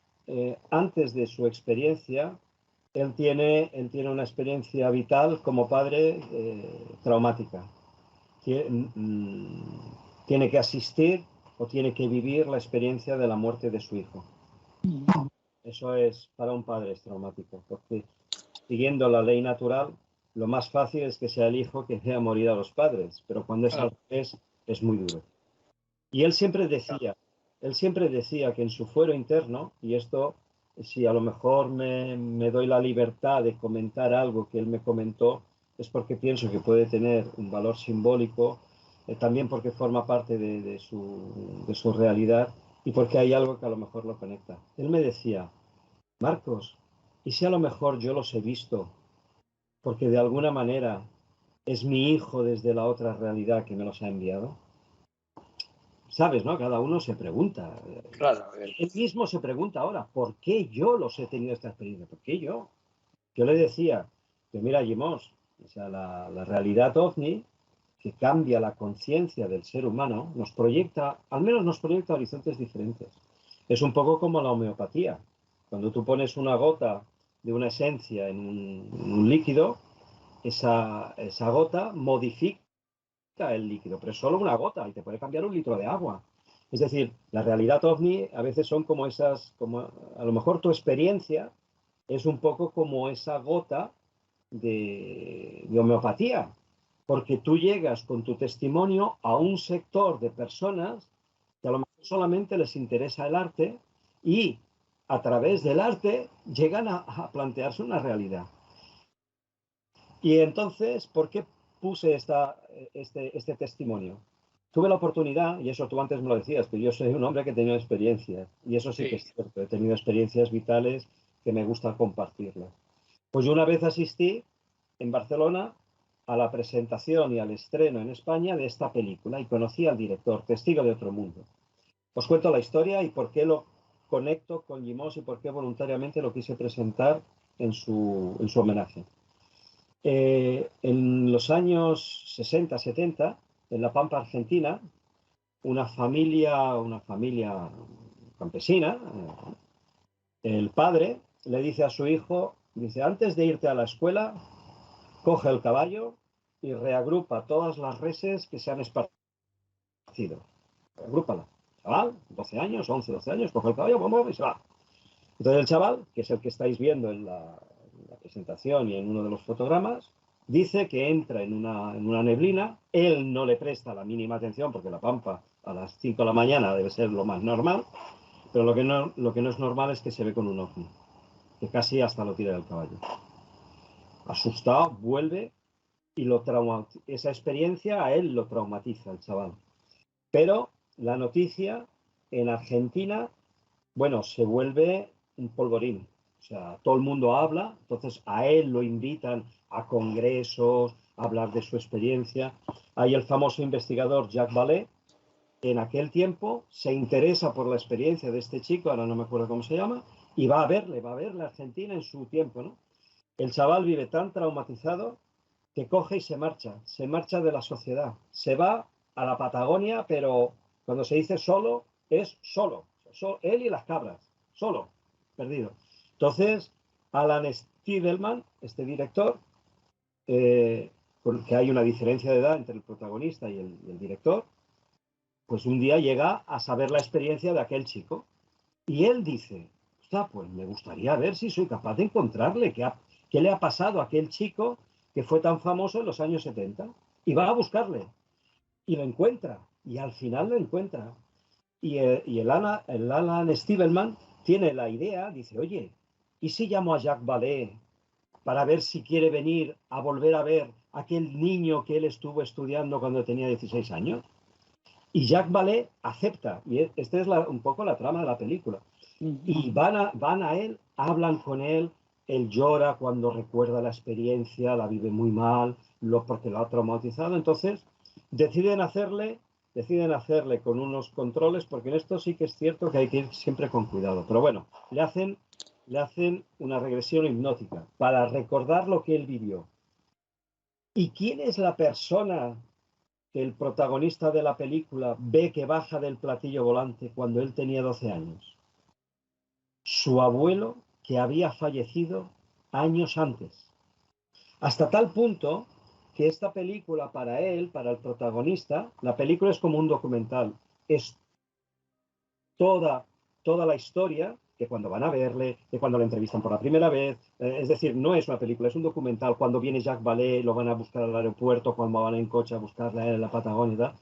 antes de su experiencia, él tiene una experiencia vital como padre traumática. Tiene que asistir o tiene que vivir la experiencia de la muerte de su hijo. Eso es, para un padre es traumático, porque siguiendo la ley natural, lo más fácil es que sea el hijo que vea morir a los padres, pero cuando es al revés, es muy duro. Y él siempre decía que en su fuero interno, y esto, si a lo mejor me doy la libertad de comentar algo que él me comentó, es porque pienso que puede tener un valor simbólico, también porque forma parte de su realidad, y porque hay algo que a lo mejor lo conecta. Él me decía, Marcos, ¿y si a lo mejor yo los he visto porque de alguna manera es mi hijo desde la otra realidad que me los ha enviado? ¿Sabes, no? Cada uno se pregunta. Claro. Él mismo se pregunta ahora, ¿por qué yo los he tenido esta experiencia? ¿Por qué yo? Yo le decía, que mira, Limos, o sea, la realidad OVNI, que cambia la conciencia del ser humano, nos proyecta, al menos nos proyecta horizontes diferentes. Es un poco como la homeopatía. Cuando tú pones una gota de una esencia en un líquido, esa gota modifica el líquido, pero es solo una gota y te puede cambiar 1 litro de agua. Es decir, la realidad OVNI a veces son como a lo mejor tu experiencia es un poco como esa gota de homeopatía, porque tú llegas con tu testimonio a un sector de personas que a lo mejor solamente les interesa el arte, y a través del arte llegan a plantearse una realidad. Y entonces, ¿por qué puse este testimonio? Tuve la oportunidad, y eso tú antes me lo decías, que yo soy un hombre que he tenido experiencias, y eso sí que es cierto, he tenido experiencias vitales que me gusta compartirlas. Pues yo una vez asistí en Barcelona a la presentación y al estreno en España de esta película, y conocí al director, Testigo de otro mundo. Os cuento la historia y por qué lo conecto con Limos y por qué voluntariamente lo quise presentar en su homenaje. En los años 60, 70, en la Pampa Argentina, una familia campesina, el padre le dice a su hijo, dice, antes de irte a la escuela, coge el caballo y reagrupa todas las reses que se han esparcido. Reagrúpala. Chaval, 12 años, 11, 12 años, coge el caballo, vamos, y se va. Entonces el chaval, que es el que estáis viendo en la presentación y en uno de los fotogramas, dice que entra en una neblina, él no le presta la mínima atención porque la Pampa a las 5 de la mañana debe ser lo más normal, pero lo que no es normal es que se ve con un ovni, que casi hasta lo tira del caballo. Asustado, vuelve y esa experiencia a él lo traumatiza, el chaval. Pero la noticia en Argentina, bueno, se vuelve un polvorín. O sea, todo el mundo habla, entonces a él lo invitan a congresos, a hablar de su experiencia. Hay el famoso investigador Jacques Vallée, que en aquel tiempo se interesa por la experiencia de este chico, ahora no me acuerdo cómo se llama, y va a verle a Argentina en su tiempo, ¿no? El chaval vive tan traumatizado que coge y se marcha de la sociedad. Se va a la Patagonia, pero cuando se dice solo, es solo. Él y las cabras, solo, perdido. Entonces, Alan Stievelman, este director, porque hay una diferencia de edad entre el protagonista y el director, pues un día llega a saber la experiencia de aquel chico. Y él dice, pues me gustaría ver si soy capaz de encontrarle qué le ha pasado a aquel chico que fue tan famoso en los años 70. Y va a buscarle. Y lo encuentra. Y al final lo encuentra. Y el Alan Stievelman tiene la idea, dice, oye, ¿y si llamo a Jacques Vallée para ver si quiere venir a volver a ver a aquel niño que él estuvo estudiando cuando tenía 16 años? Y Jacques Vallée acepta. Y esta es un poco la trama de la película. Y van a él, hablan con él, él llora cuando recuerda la experiencia, la vive muy mal, porque lo ha traumatizado. Entonces deciden hacerle con unos controles, porque en esto sí que es cierto que hay que ir siempre con cuidado. Pero bueno, le hacen una regresión hipnótica para recordar lo que él vivió. ¿Y quién es la persona que el protagonista de la película ve que baja del platillo volante cuando él tenía 12 años? Su abuelo, que había fallecido años antes. Hasta tal punto que esta película para él, para el protagonista, la película es como un documental. Es toda la historia de cuando van a verle, de cuando le entrevistan por la primera vez. Es decir, no es una película, es un documental. Cuando viene Jacques Vallée, lo van a buscar al aeropuerto, cuando van en coche a buscarle en la Patagonia.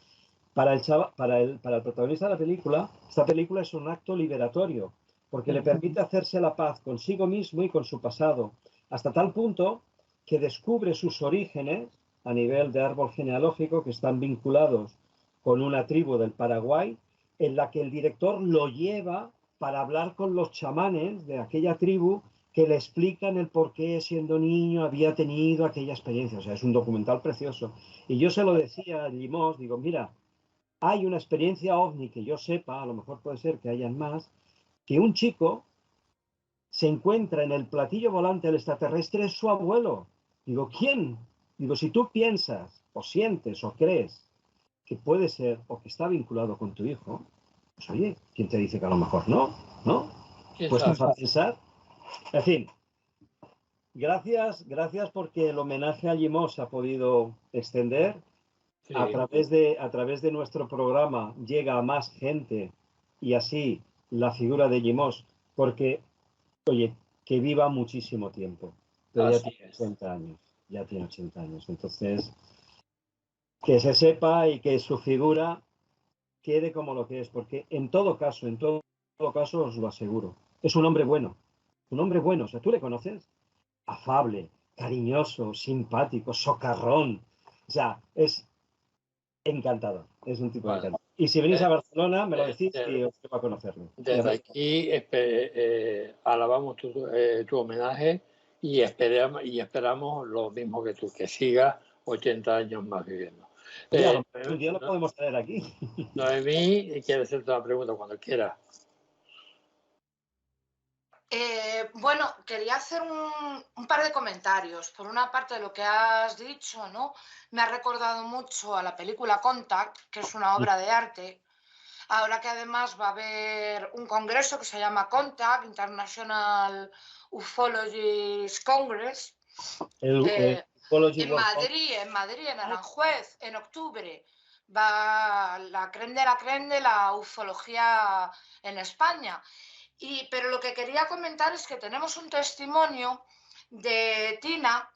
Para el protagonista de la película, esta película es un acto liberatorio, porque le permite hacerse la paz consigo mismo y con su pasado, hasta tal punto que descubre sus orígenes a nivel de árbol genealógico, que están vinculados con una tribu del Paraguay, en la que el director lo lleva para hablar con los chamanes de aquella tribu que le explican el por qué siendo niño había tenido aquella experiencia. O sea, es un documental precioso. Y yo se lo decía a Limós, digo, mira, hay una experiencia ovni que yo sepa, a lo mejor puede ser que hayan más, que un chico se encuentra en el platillo volante del extraterrestre, es su abuelo. Digo, ¿quién? Digo, si tú piensas, o sientes, o crees que puede ser, o que está vinculado con tu hijo, pues oye, ¿quién te dice que a lo mejor no? ¿No? Pues a pensar. En fin, gracias porque el homenaje a Limós se ha podido extender. Sí. A través de nuestro programa llega a más gente y así la figura de Limós, porque, oye, que viva muchísimo tiempo, pero ya tiene 80 años, entonces que se sepa y que su figura quede como lo que es, porque en todo caso os lo aseguro, es un hombre bueno, o sea, ¿tú le conoces? Afable, cariñoso, simpático, socarrón, o sea, es encantador, es un tipo encantador. Y si venís a Barcelona, me lo decís y os llevo a conocerlo. Desde aquí alabamos tu homenaje y esperamos lo mismo que tú, que sigas 80 años más viviendo. Un día lo podemos traer aquí. Noemí, quiere hacerte una pregunta cuando quiera. Bueno, quería hacer un par de comentarios. Por una parte, de lo que has dicho, ¿no? Me ha recordado mucho a la película Contact, que es una obra de arte. Ahora que además va a haber un congreso que se llama Contact, International Ufology Congress, en Madrid, en Aranjuez, en octubre. Va la crème de la ufología en España. Pero lo que quería comentar es que tenemos un testimonio de Tina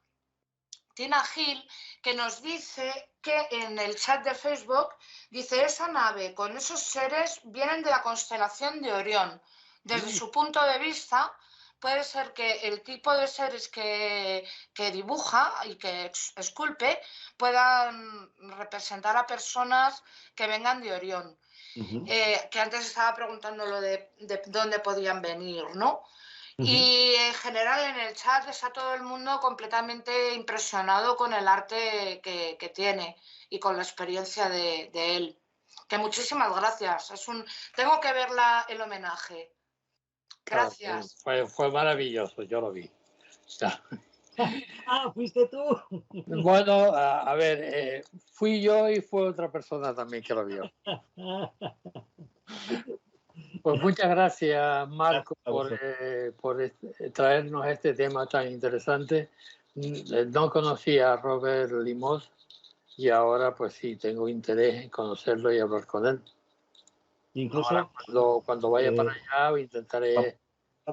Gil, que nos dice que en el chat de Facebook, dice, esa nave con esos seres vienen de la constelación de Orión. Desde su punto de vista, puede ser que el tipo de seres que dibuja y que esculpe puedan representar a personas que vengan de Orión. Que antes estaba preguntando lo de dónde podían venir, ¿no? Y en general en el chat está todo el mundo completamente impresionado con el arte que tiene y con la experiencia de él. Que muchísimas gracias. Tengo que ver el homenaje. Gracias. Fue maravilloso, yo lo vi. ¿Fuiste tú? Bueno, a ver, fui yo y fue otra persona también que lo vio. Pues muchas gracias, Marco, por traernos este tema tan interesante. No conocía a Robert Limós y ahora pues sí, tengo interés en conocerlo y hablar con él. Incluso ahora, cuando vaya para allá intentaré...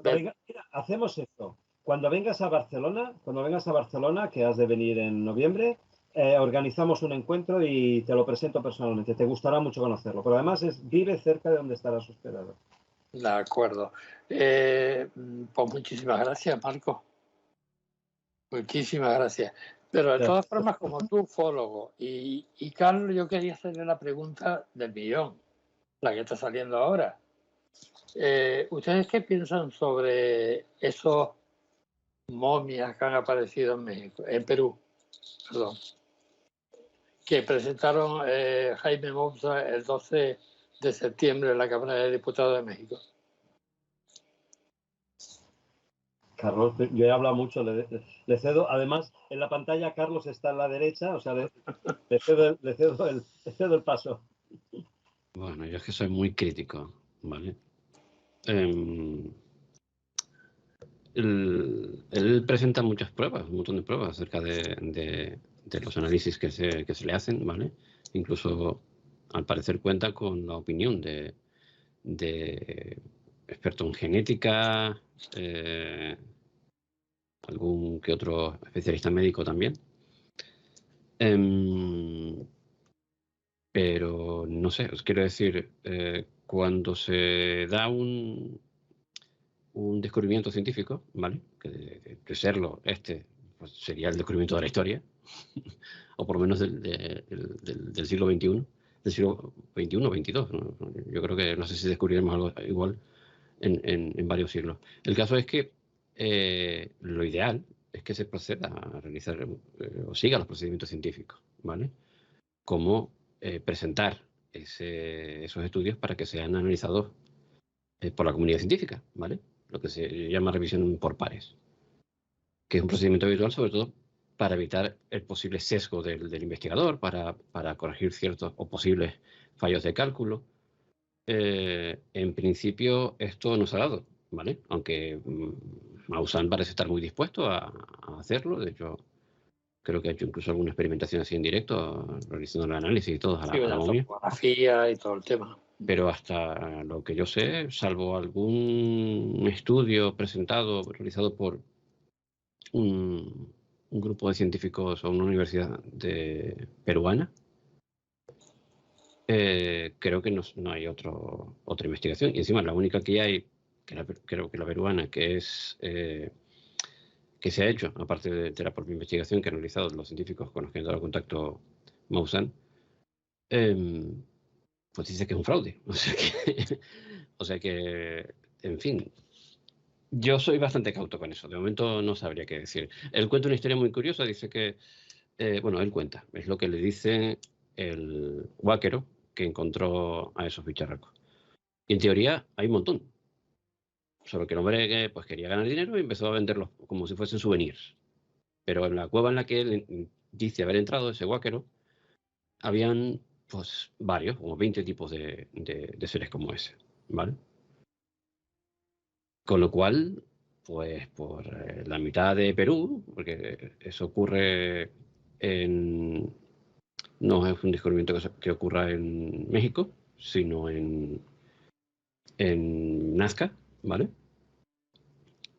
Mira, hacemos esto. Cuando vengas a Barcelona, que has de venir en noviembre, organizamos un encuentro y te lo presento personalmente. Te gustará mucho conocerlo. Pero además vive cerca de donde estarás hospedado. De acuerdo. Pues muchísimas gracias, Marco. Muchísimas gracias. Pero de todas formas, como tú, ufólogo, y Carlos, yo quería hacerle la pregunta del millón, la que está saliendo ahora. ¿Ustedes qué piensan sobre esos momias que han aparecido en México, en Perú, perdón, que presentaron Jaime Maussan el 12 de septiembre en la Cámara de Diputados de México? Carlos, yo he hablado mucho, le cedo. Además, en la pantalla Carlos está a la derecha, o sea, le cedo el paso. Bueno, yo es que soy muy crítico, ¿vale? Él presenta muchas pruebas, un montón de pruebas acerca de los análisis que se le hacen, ¿vale? Incluso, al parecer, cuenta con la opinión de expertos en genética, algún que otro especialista médico también. Pero no sé, os quiero decir, cuando se da un descubrimiento científico, ¿vale? Que de serlo, pues sería el descubrimiento de la historia, o por lo menos del siglo XXI, del siglo XXI o XXII. ¿No? Yo creo que no sé si descubriremos algo igual en varios siglos. El caso es que lo ideal es que se proceda a realizar o siga los procedimientos científicos, ¿vale? Como presentar esos estudios para que sean analizados por la comunidad científica, ¿vale? Lo que se llama revisión por pares, que es un procedimiento habitual sobre todo para evitar el posible sesgo del investigador, para corregir ciertos o posibles fallos de cálculo. En principio esto no se ha dado, ¿vale? Aunque Maussan parece estar muy dispuesto a hacerlo. De hecho, creo que ha hecho incluso alguna experimentación así en directo, realizando el análisis y todo a la momia. Fotografía y todo el tema. Pero hasta lo que yo sé, salvo algún estudio presentado, realizado por un grupo de científicos o una universidad peruana, creo que no hay otra investigación. Y encima la única que hay, creo que la peruana, que se ha hecho, aparte de la propia investigación que han realizado los científicos con los que han dado contacto Maussan, pues dice que es un fraude. O sea que, en fin, yo soy bastante cauto con eso. De momento no sabría qué decir. Él cuenta una historia muy curiosa. Dice que, él cuenta, es lo que le dice el huáquero que encontró a esos bicharracos. Y en teoría hay un montón. Solo que el hombre pues, quería ganar dinero y empezó a venderlos como si fuesen souvenirs. Pero en la cueva en la que él dice haber entrado, ese guáquero, habían pues varios, como 20 tipos de seres como ese, ¿vale? Con lo cual, pues por la mitad de Perú, porque eso ocurre en... No es un descubrimiento que ocurra en México, sino en Nazca, ¿vale?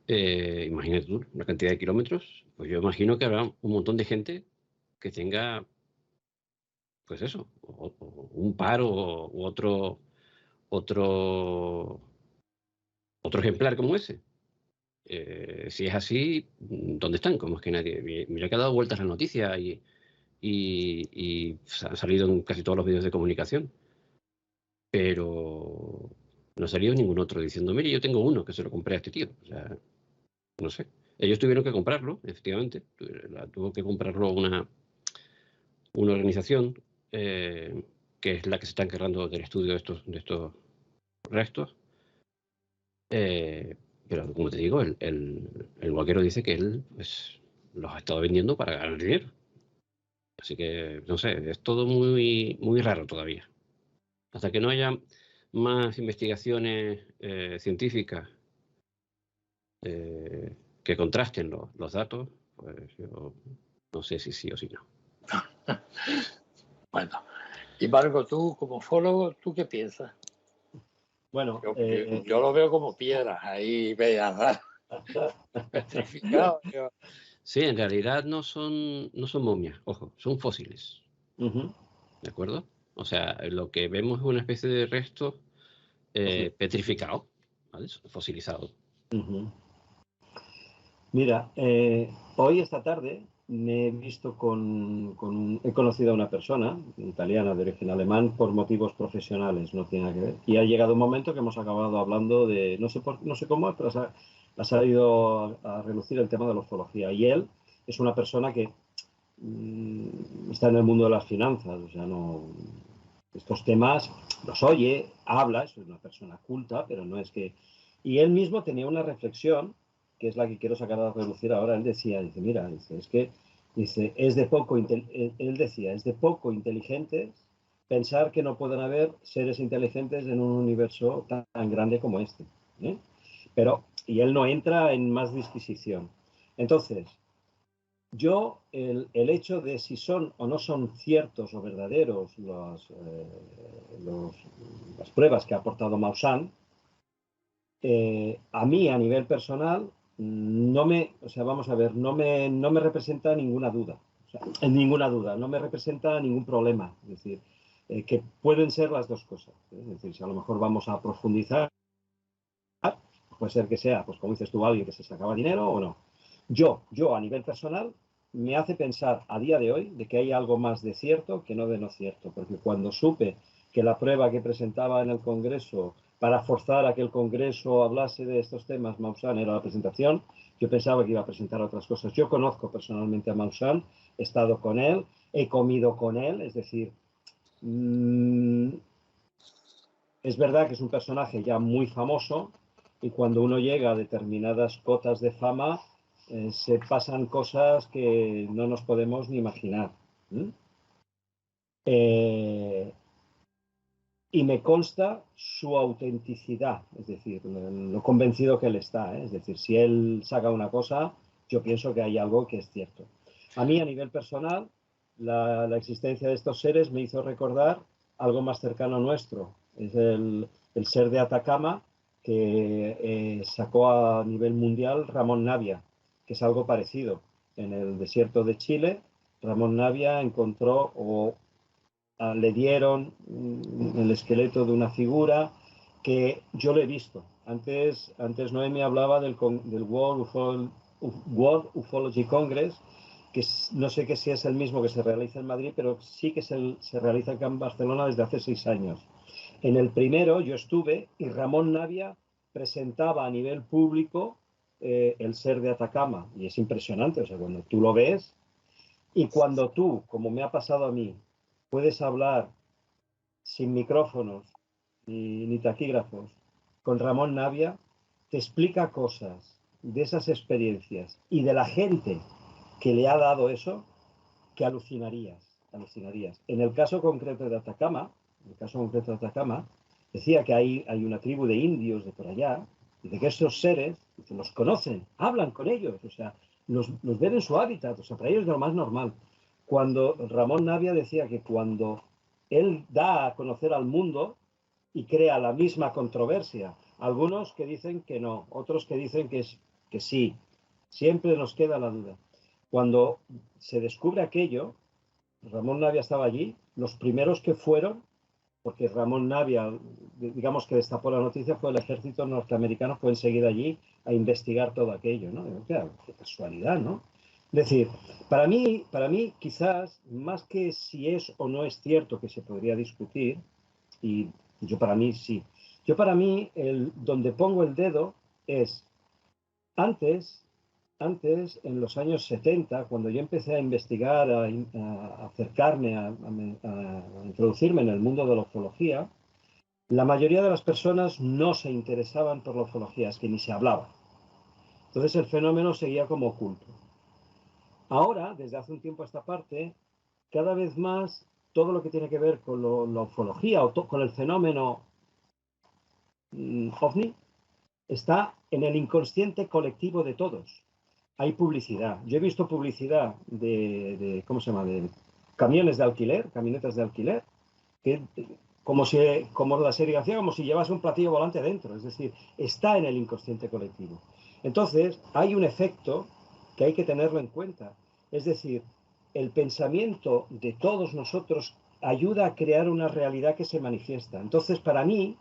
Imagínate tú, una cantidad de kilómetros, pues yo imagino que habrá un montón de gente que tenga, pues eso, o un par u otro ejemplar como ese. Si es así, ¿dónde están? Como es que nadie... Mira que ha dado vueltas la noticia y han salido en casi todos los medios de comunicación. Pero no ha salido ningún otro diciendo, mire, yo tengo uno que se lo compré a este tío. O sea, no sé. Ellos tuvieron que comprarlo, efectivamente. Tuvo que comprarlo una organización que es la que se está encargando del estudio de estos restos. Pero como te digo, el vaquero dice que él pues, los ha estado vendiendo para ganar dinero. Así que, no sé, es todo muy, muy raro todavía. Hasta que no haya más investigaciones científicas que contrasten los datos, pues yo no sé si sí o si no. Bueno, y Marco, tú como ufólogo, ¿tú qué piensas? Bueno, yo lo veo como piedras, ahí veas, petrificado. Sí, en realidad no son momias, ojo, son fósiles. ¿De acuerdo? O sea, lo que vemos es una especie de resto petrificado, ¿vale? Fosilizado. Mira, hoy, esta tarde, me he visto he conocido a una persona italiana de origen alemán por motivos profesionales, no tiene nada que ver. Y ha llegado un momento que hemos acabado hablando de, no sé cómo, pero ha salido a relucir el tema de la ufología. Y él es una persona que está en el mundo de las finanzas, o sea, no... Estos temas los oye, habla, es una persona culta, pero no es que... Y él mismo tenía una reflexión, que es la que quiero sacar a relucir ahora. Él decía, dice, mira, dice, es que, dice, él decía, es de poco inteligentes pensar que no pueden haber seres inteligentes en un universo tan grande como este. Pero, y él no entra en más disquisición. Entonces, yo, el hecho de si son o no son ciertos o verdaderos las pruebas que ha aportado Maussan, a mí, a nivel personal, vamos a ver, no me representa ninguna duda. O sea, ninguna duda, no me representa ningún problema. Es decir, que pueden ser las dos cosas. Es decir, si a lo mejor vamos a profundizar, puede ser que sea, pues como dices tú, alguien que se sacaba dinero o no. Yo, a nivel personal, me hace pensar a día de hoy de que hay algo más de cierto que no de no cierto, porque cuando supe que la prueba que presentaba en el Congreso para forzar a que el Congreso hablase de estos temas, Maussan, era la presentación, yo pensaba que iba a presentar otras cosas. Yo conozco personalmente a Maussan, he estado con él, he comido con él, es decir, es verdad que es un personaje ya muy famoso y cuando uno llega a determinadas cotas de fama, se pasan cosas que no nos podemos ni imaginar. Y me consta su autenticidad, es decir, lo convencido que él está. Es decir, si él saca una cosa, yo pienso que hay algo que es cierto. A mí, a nivel personal, la existencia de estos seres me hizo recordar algo más cercano a nuestro. Es el ser de Atacama que sacó a nivel mundial Ramón Navia, que es algo parecido. En el desierto de Chile, Ramón Navia encontró le dieron el esqueleto de una figura que yo lo he visto. Antes Noemi hablaba del World Ufology Congress, que no sé si es el mismo que se realiza en Madrid, pero sí que se realiza acá en Barcelona desde hace 6 años. En el primero yo estuve y Ramón Navia presentaba a nivel público el ser de Atacama, y es impresionante, o sea, cuando tú lo ves y cuando tú, como me ha pasado a mí, puedes hablar sin micrófonos ni taquígrafos con Ramón Navia, te explica cosas de esas experiencias y de la gente que le ha dado eso, que alucinarías. En el caso concreto de Atacama, decía que hay una tribu de indios de por allá, y de que esos seres los conocen, hablan con ellos, o sea, los ven en su hábitat, o sea, para ellos es lo más normal. Cuando Ramón Navia decía que cuando él da a conocer al mundo y crea la misma controversia, algunos que dicen que no, otros que dicen que sí, siempre nos queda la duda. Cuando se descubre aquello, Ramón Navia estaba allí, los primeros que fueron, porque Ramón Navia, digamos que destapó la noticia, fue el ejército norteamericano, fue enseguida allí a investigar todo aquello, ¿no? Claro, qué casualidad, ¿no? Es decir, para mí, quizás, más que si es o no es cierto que se podría discutir, y yo para mí sí, donde pongo el dedo es antes, en los años 70, cuando yo empecé a investigar, a acercarme, a introducirme en el mundo de la ufología, la mayoría de las personas no se interesaban por la ufología, es que ni se hablaba. Entonces el fenómeno seguía como oculto. Ahora, desde hace un tiempo a esta parte, cada vez más todo lo que tiene que ver con la ufología o con el fenómeno ovni está en el inconsciente colectivo de todos. Hay publicidad. Yo he visto publicidad ¿cómo se llama? De camiones de alquiler, camionetas de alquiler, que como la serigrafía, como si llevas un platillo volante dentro. Es decir, está en el inconsciente colectivo. Entonces, hay un efecto que hay que tenerlo en cuenta. Es decir, el pensamiento de todos nosotros ayuda a crear una realidad que se manifiesta. Entonces, para mí,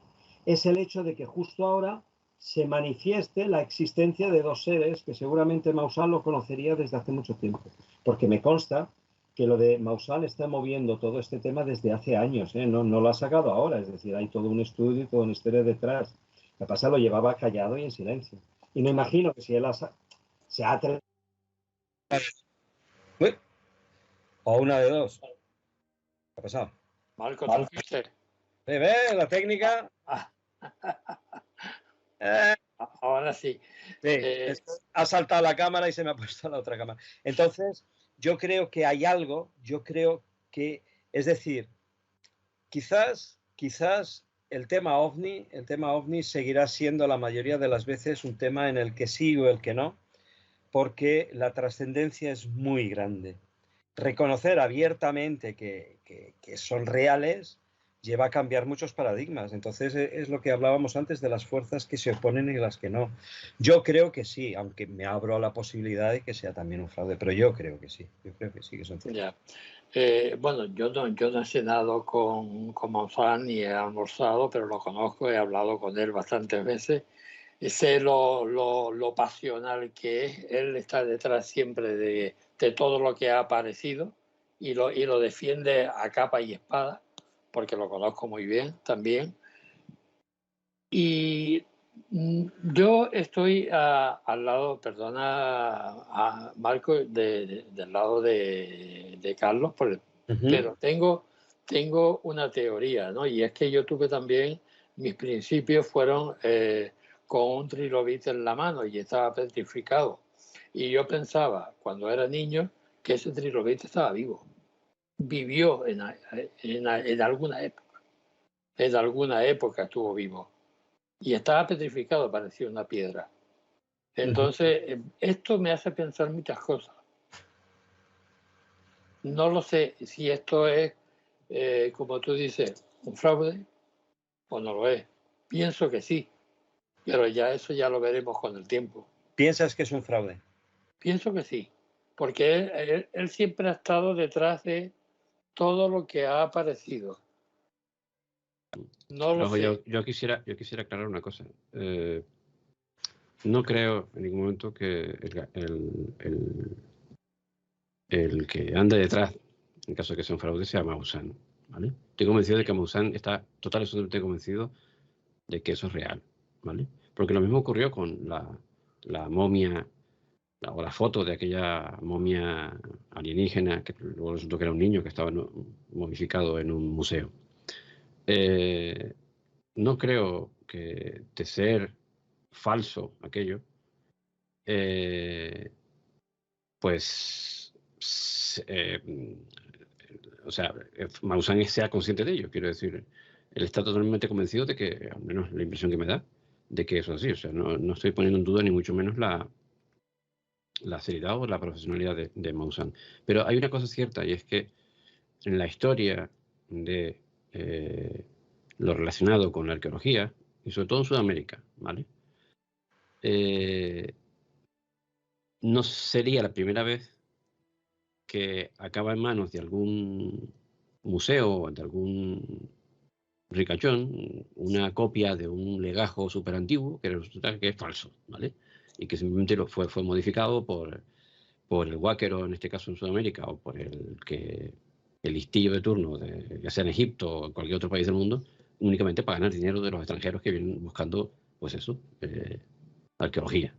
es el hecho de que justo ahora se manifieste la existencia de dos seres que seguramente Maussan lo conocería desde hace mucho tiempo, porque me consta que lo de Maussan está moviendo todo este tema desde hace años, ¿eh? No lo ha sacado ahora, es decir, hay todo un estudio y toda una historia detrás. Lo que pasa, lo llevaba callado y en silencio. Y me imagino que si él se ha atrevido... O una de dos. ¿Qué ha pasado? Marco, ¿Ve la técnica? Ahora sí. Ha saltado la cámara y se me ha puesto la otra cámara. Entonces, yo creo que hay algo, es decir, quizás el tema ovni seguirá siendo la mayoría de las veces un tema en el que sí o el que no, porque la trascendencia es muy grande. Reconocer abiertamente que son reales lleva a cambiar muchos paradigmas. Entonces es lo que hablábamos antes de las fuerzas que se oponen y las que no. Yo creo que sí, aunque me abro a la posibilidad de que sea también un fraude, pero yo creo que sí, que son fraudes. Bueno, yo no he cenado con Maussan ni he almorzado, pero lo conozco, he hablado con él bastantes veces. Sé lo pasional que es. Él está detrás siempre de todo lo que ha aparecido y lo defiende a capa y espada, porque lo conozco muy bien también. Y yo estoy al lado, perdona, a Marco, del lado de Carlos, pero tengo una teoría, ¿no? Y es que yo tuve también, mis principios fueron con un trilobite en la mano y estaba petrificado. Y yo pensaba, cuando era niño, que ese trilobite estaba vivo. Vivió en alguna época. En alguna época estuvo vivo. Y estaba petrificado, parecía una piedra. Entonces, esto me hace pensar muchas cosas. No lo sé si esto es, como tú dices, un fraude o no lo es. Pienso que sí, pero eso ya lo veremos con el tiempo. ¿Piensas que es un fraude? Pienso que sí, porque él siempre ha estado detrás de todo lo que ha aparecido. No lo sé. Yo quisiera aclarar una cosa. No creo en ningún momento que el que ande detrás, en caso de que sea un fraude, sea Maussan, ¿vale? Estoy convencido de que Maussan está totalmente convencido de que eso es real, ¿vale? Porque lo mismo ocurrió con la momia o la foto de aquella momia alienígena que luego resultó que era un niño que estaba momificado en un museo. No creo que de ser falso aquello, pues, o sea, Maussan sea consciente de ello, quiero decir, él está totalmente convencido de que, al menos la impresión que me da, de que eso es así, o sea, no estoy poniendo en duda ni mucho menos la seriedad o la profesionalidad de Maussan. Pero hay una cosa cierta, y es que en la historia de lo relacionado con la arqueología, y sobre todo en Sudamérica, ¿vale? No sería la primera vez que acaba en manos de algún museo o de algún ricachón una copia de un legajo súper antiguo que resulta que es falso, ¿vale? Y que simplemente fue modificado por el guáquero, en este caso en Sudamérica, o por el listillo de turno, ya sea en Egipto o en cualquier otro país del mundo, únicamente para ganar dinero de los extranjeros que vienen buscando, pues eso, arqueología.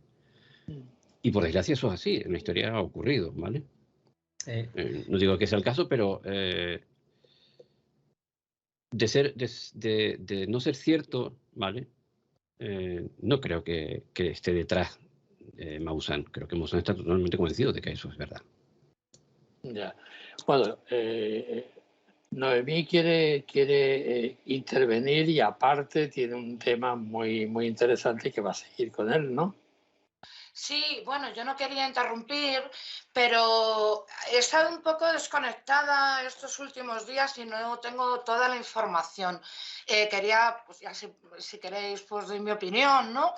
Y por desgracia eso es así, en la historia ha ocurrido, ¿vale? No digo que sea el caso, pero de no ser cierto, ¿vale? No creo que esté detrás Maussan. Creo que Maussan está totalmente convencido de que eso es verdad. Ya. Bueno, Noemí quiere intervenir y aparte tiene un tema muy, muy interesante que va a seguir con él, ¿no? Sí, bueno, yo no quería interrumpir, pero he estado un poco desconectada estos últimos días y no tengo toda la información. Quería, pues ya si queréis, pues doy mi opinión, ¿no?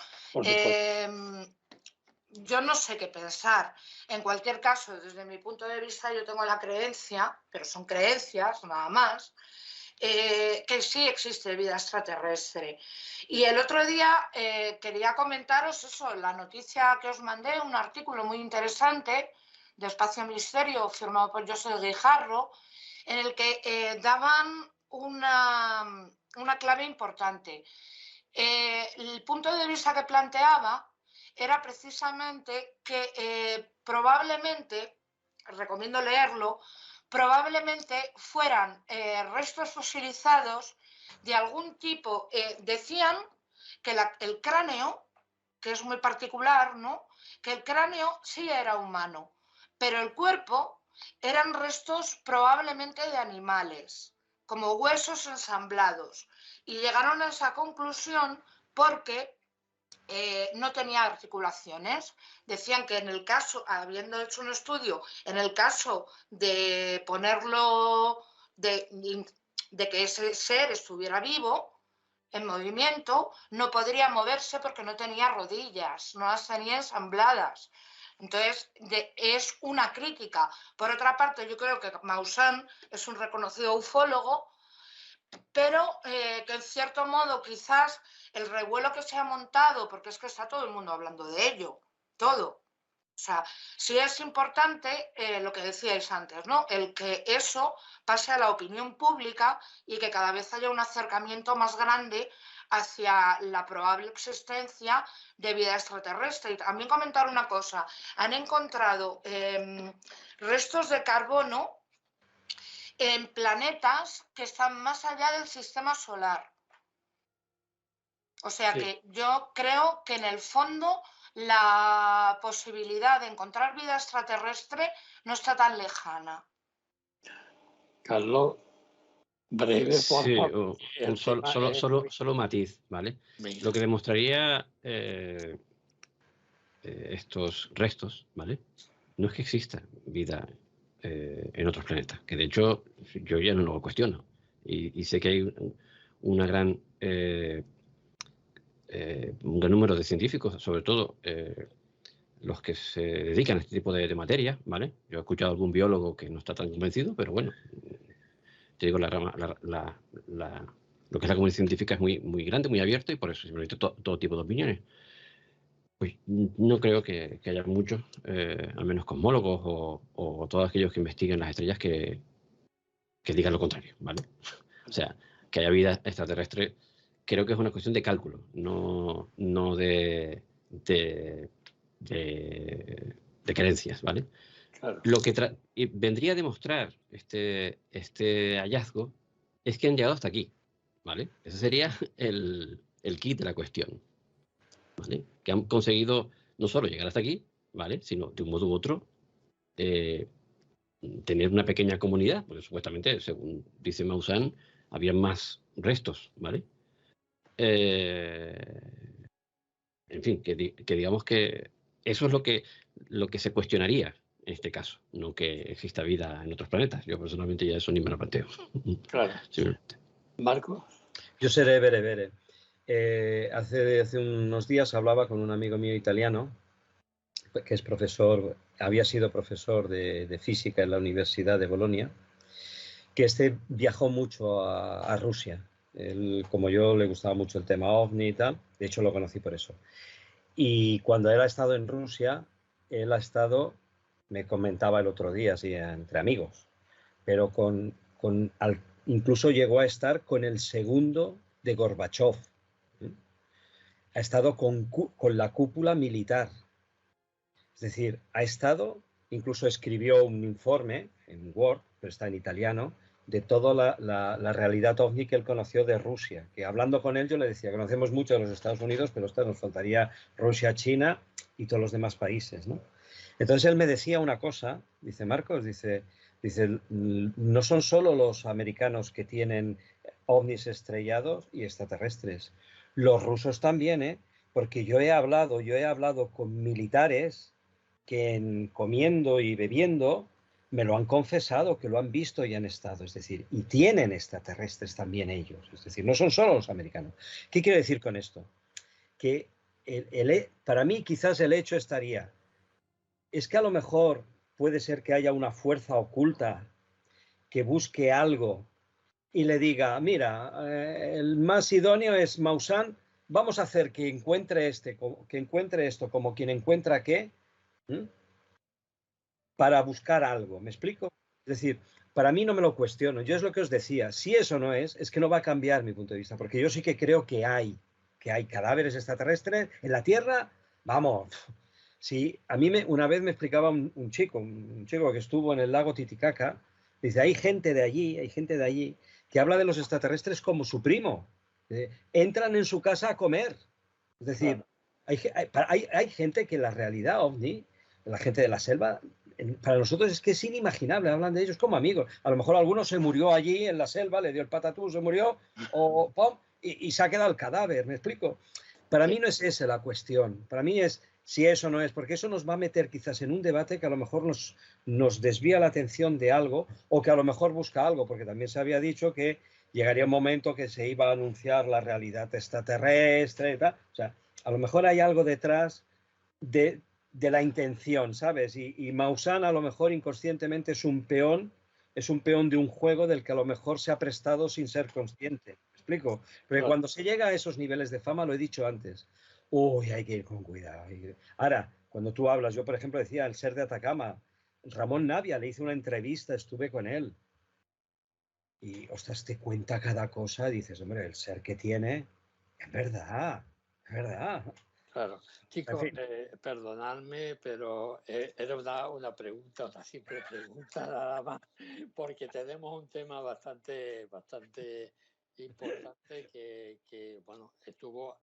Yo no sé qué pensar. En cualquier caso, desde mi punto de vista, yo tengo la creencia, pero son creencias nada más, que sí existe vida extraterrestre. Y el otro día quería comentaros eso, la noticia que os mandé, un artículo muy interesante de Espacio Misterio firmado por José Guijarro, en el que daban una clave importante. El punto de vista que planteaba era precisamente que probablemente, recomiendo leerlo, probablemente fueran restos fosilizados de algún tipo. Decían que el cráneo, que es muy particular, ¿no? Que el cráneo sí era humano, pero el cuerpo eran restos probablemente de animales, como huesos ensamblados. Y llegaron a esa conclusión porque no tenía articulaciones. Decían que en el caso, habiendo hecho un estudio, en el caso de ponerlo, de que ese ser estuviera vivo, en movimiento, no podría moverse porque no tenía rodillas, no las tenía ensambladas. Entonces, es una crítica. Por otra parte, yo creo que Maussan es un reconocido ufólogo, pero que en cierto modo quizás el revuelo que se ha montado, porque es que está todo el mundo hablando de ello, todo. O sea, sí es importante lo que decíais antes, ¿no? El que eso pase a la opinión pública y que cada vez haya un acercamiento más grande hacia la probable existencia de vida extraterrestre. Y también comentar una cosa, han encontrado restos de carbono en planetas que están más allá del sistema solar. O sea que yo creo que en el fondo la posibilidad de encontrar vida extraterrestre no está tan lejana. Carlos, breve, por Sí, favor. solo matiz, ¿vale? Venga. Lo que demostraría estos restos, ¿vale? No es que exista vida en otros planetas, que de hecho yo ya no lo cuestiono. Y sé que hay un gran número de científicos, sobre todo los que se dedican a este tipo de materia, ¿vale? Yo he escuchado a algún biólogo que no está tan convencido, pero bueno, te digo, lo que es la comunidad científica es muy, muy grande, muy abierta, y por eso simplemente todo tipo de opiniones. Pues no creo que haya muchos, al menos cosmólogos o todos aquellos que investiguen las estrellas que digan lo contrario, ¿vale? O sea, que haya vida extraterrestre, creo que es una cuestión de cálculo, no de creencias, ¿vale? Claro. Lo que vendría a demostrar este hallazgo es que han llegado hasta aquí, ¿vale? Ese sería el kit de la cuestión. ¿vale? Que han conseguido no solo llegar hasta aquí, ¿vale? Sino de un modo u otro tener una pequeña comunidad, porque supuestamente, según dice Maussan, había más restos, ¿vale? En fin, que digamos que eso es lo que se cuestionaría en este caso, no que exista vida en otros planetas. Yo personalmente ya eso ni me lo planteo. Claro. Simplemente. Marco. Yo seré bere. Hace unos días hablaba con un amigo mío italiano, que es profesor, había sido profesor de física en la Universidad de Bolonia, que viajó mucho a Rusia. Él, como yo, le gustaba mucho el tema OVNI y tal, de hecho lo conocí por eso. Y cuando él ha estado en Rusia, me comentaba el otro día, así entre amigos, pero incluso llegó a estar con el segundo de Gorbachov. Ha estado con la cúpula militar. Es decir, incluso escribió un informe en Word, pero está en italiano, de toda la realidad ovni que él conoció de Rusia. Que hablando con él yo le decía, conocemos mucho de los Estados Unidos, pero nos faltaría Rusia, China y todos los demás países, ¿no? Entonces él me decía una cosa, dice Marcos, dice, no son solo los americanos que tienen ovnis estrellados y extraterrestres, los rusos también, ¿eh? Porque yo he hablado con militares que comiendo y bebiendo me lo han confesado, que lo han visto y han estado, es decir, y tienen extraterrestres también ellos, es decir, no son solo los americanos. ¿Qué quiero decir con esto? Que para mí quizás el hecho es que a lo mejor puede ser que haya una fuerza oculta que busque algo y le diga, mira, el más idóneo es Maussan, vamos a hacer que encuentre esto como quien encuentra qué, para buscar algo. ¿Me explico? Es decir, para mí no me lo cuestiono. Yo es lo que os decía. Si eso no es que no va a cambiar mi punto de vista, porque yo sí que creo que hay cadáveres extraterrestres en la Tierra. Vamos, sí, a mí una vez me explicaba un chico que estuvo en el lago Titicaca, dice, hay gente de allí que habla de los extraterrestres como su primo. Entran en su casa a comer. Es decir, hay gente que la realidad ovni, la gente de la selva, para nosotros es que es inimaginable, hablan de ellos como amigos. A lo mejor alguno se murió allí en la selva, le dio el patatús, se murió, y se ha quedado el cadáver, ¿me explico? Para mí no es esa la cuestión, para mí es si eso no es, porque eso nos va a meter quizás en un debate que a lo mejor nos desvía la atención de algo, o que a lo mejor busca algo, porque también se había dicho que llegaría un momento que se iba a anunciar la realidad extraterrestre y tal. O sea, a lo mejor hay algo detrás de la intención, ¿sabes? Y Maussan a lo mejor inconscientemente es un peón de un juego del que a lo mejor se ha prestado sin ser consciente. ¿Me explico? Porque cuando se llega a esos niveles de fama, lo he dicho antes, hay que ir con cuidado. Ahora, cuando tú hablas, yo por ejemplo decía el ser de Atacama, Ramón Navia, le hice una entrevista, estuve con él. Y, ostras, te cuenta cada cosa, dices, hombre, el ser que tiene, es verdad, es verdad. Claro. Chicos, En fin. perdonadme, pero era una pregunta, una simple pregunta nada más, porque tenemos un tema bastante importante que bueno, estuvo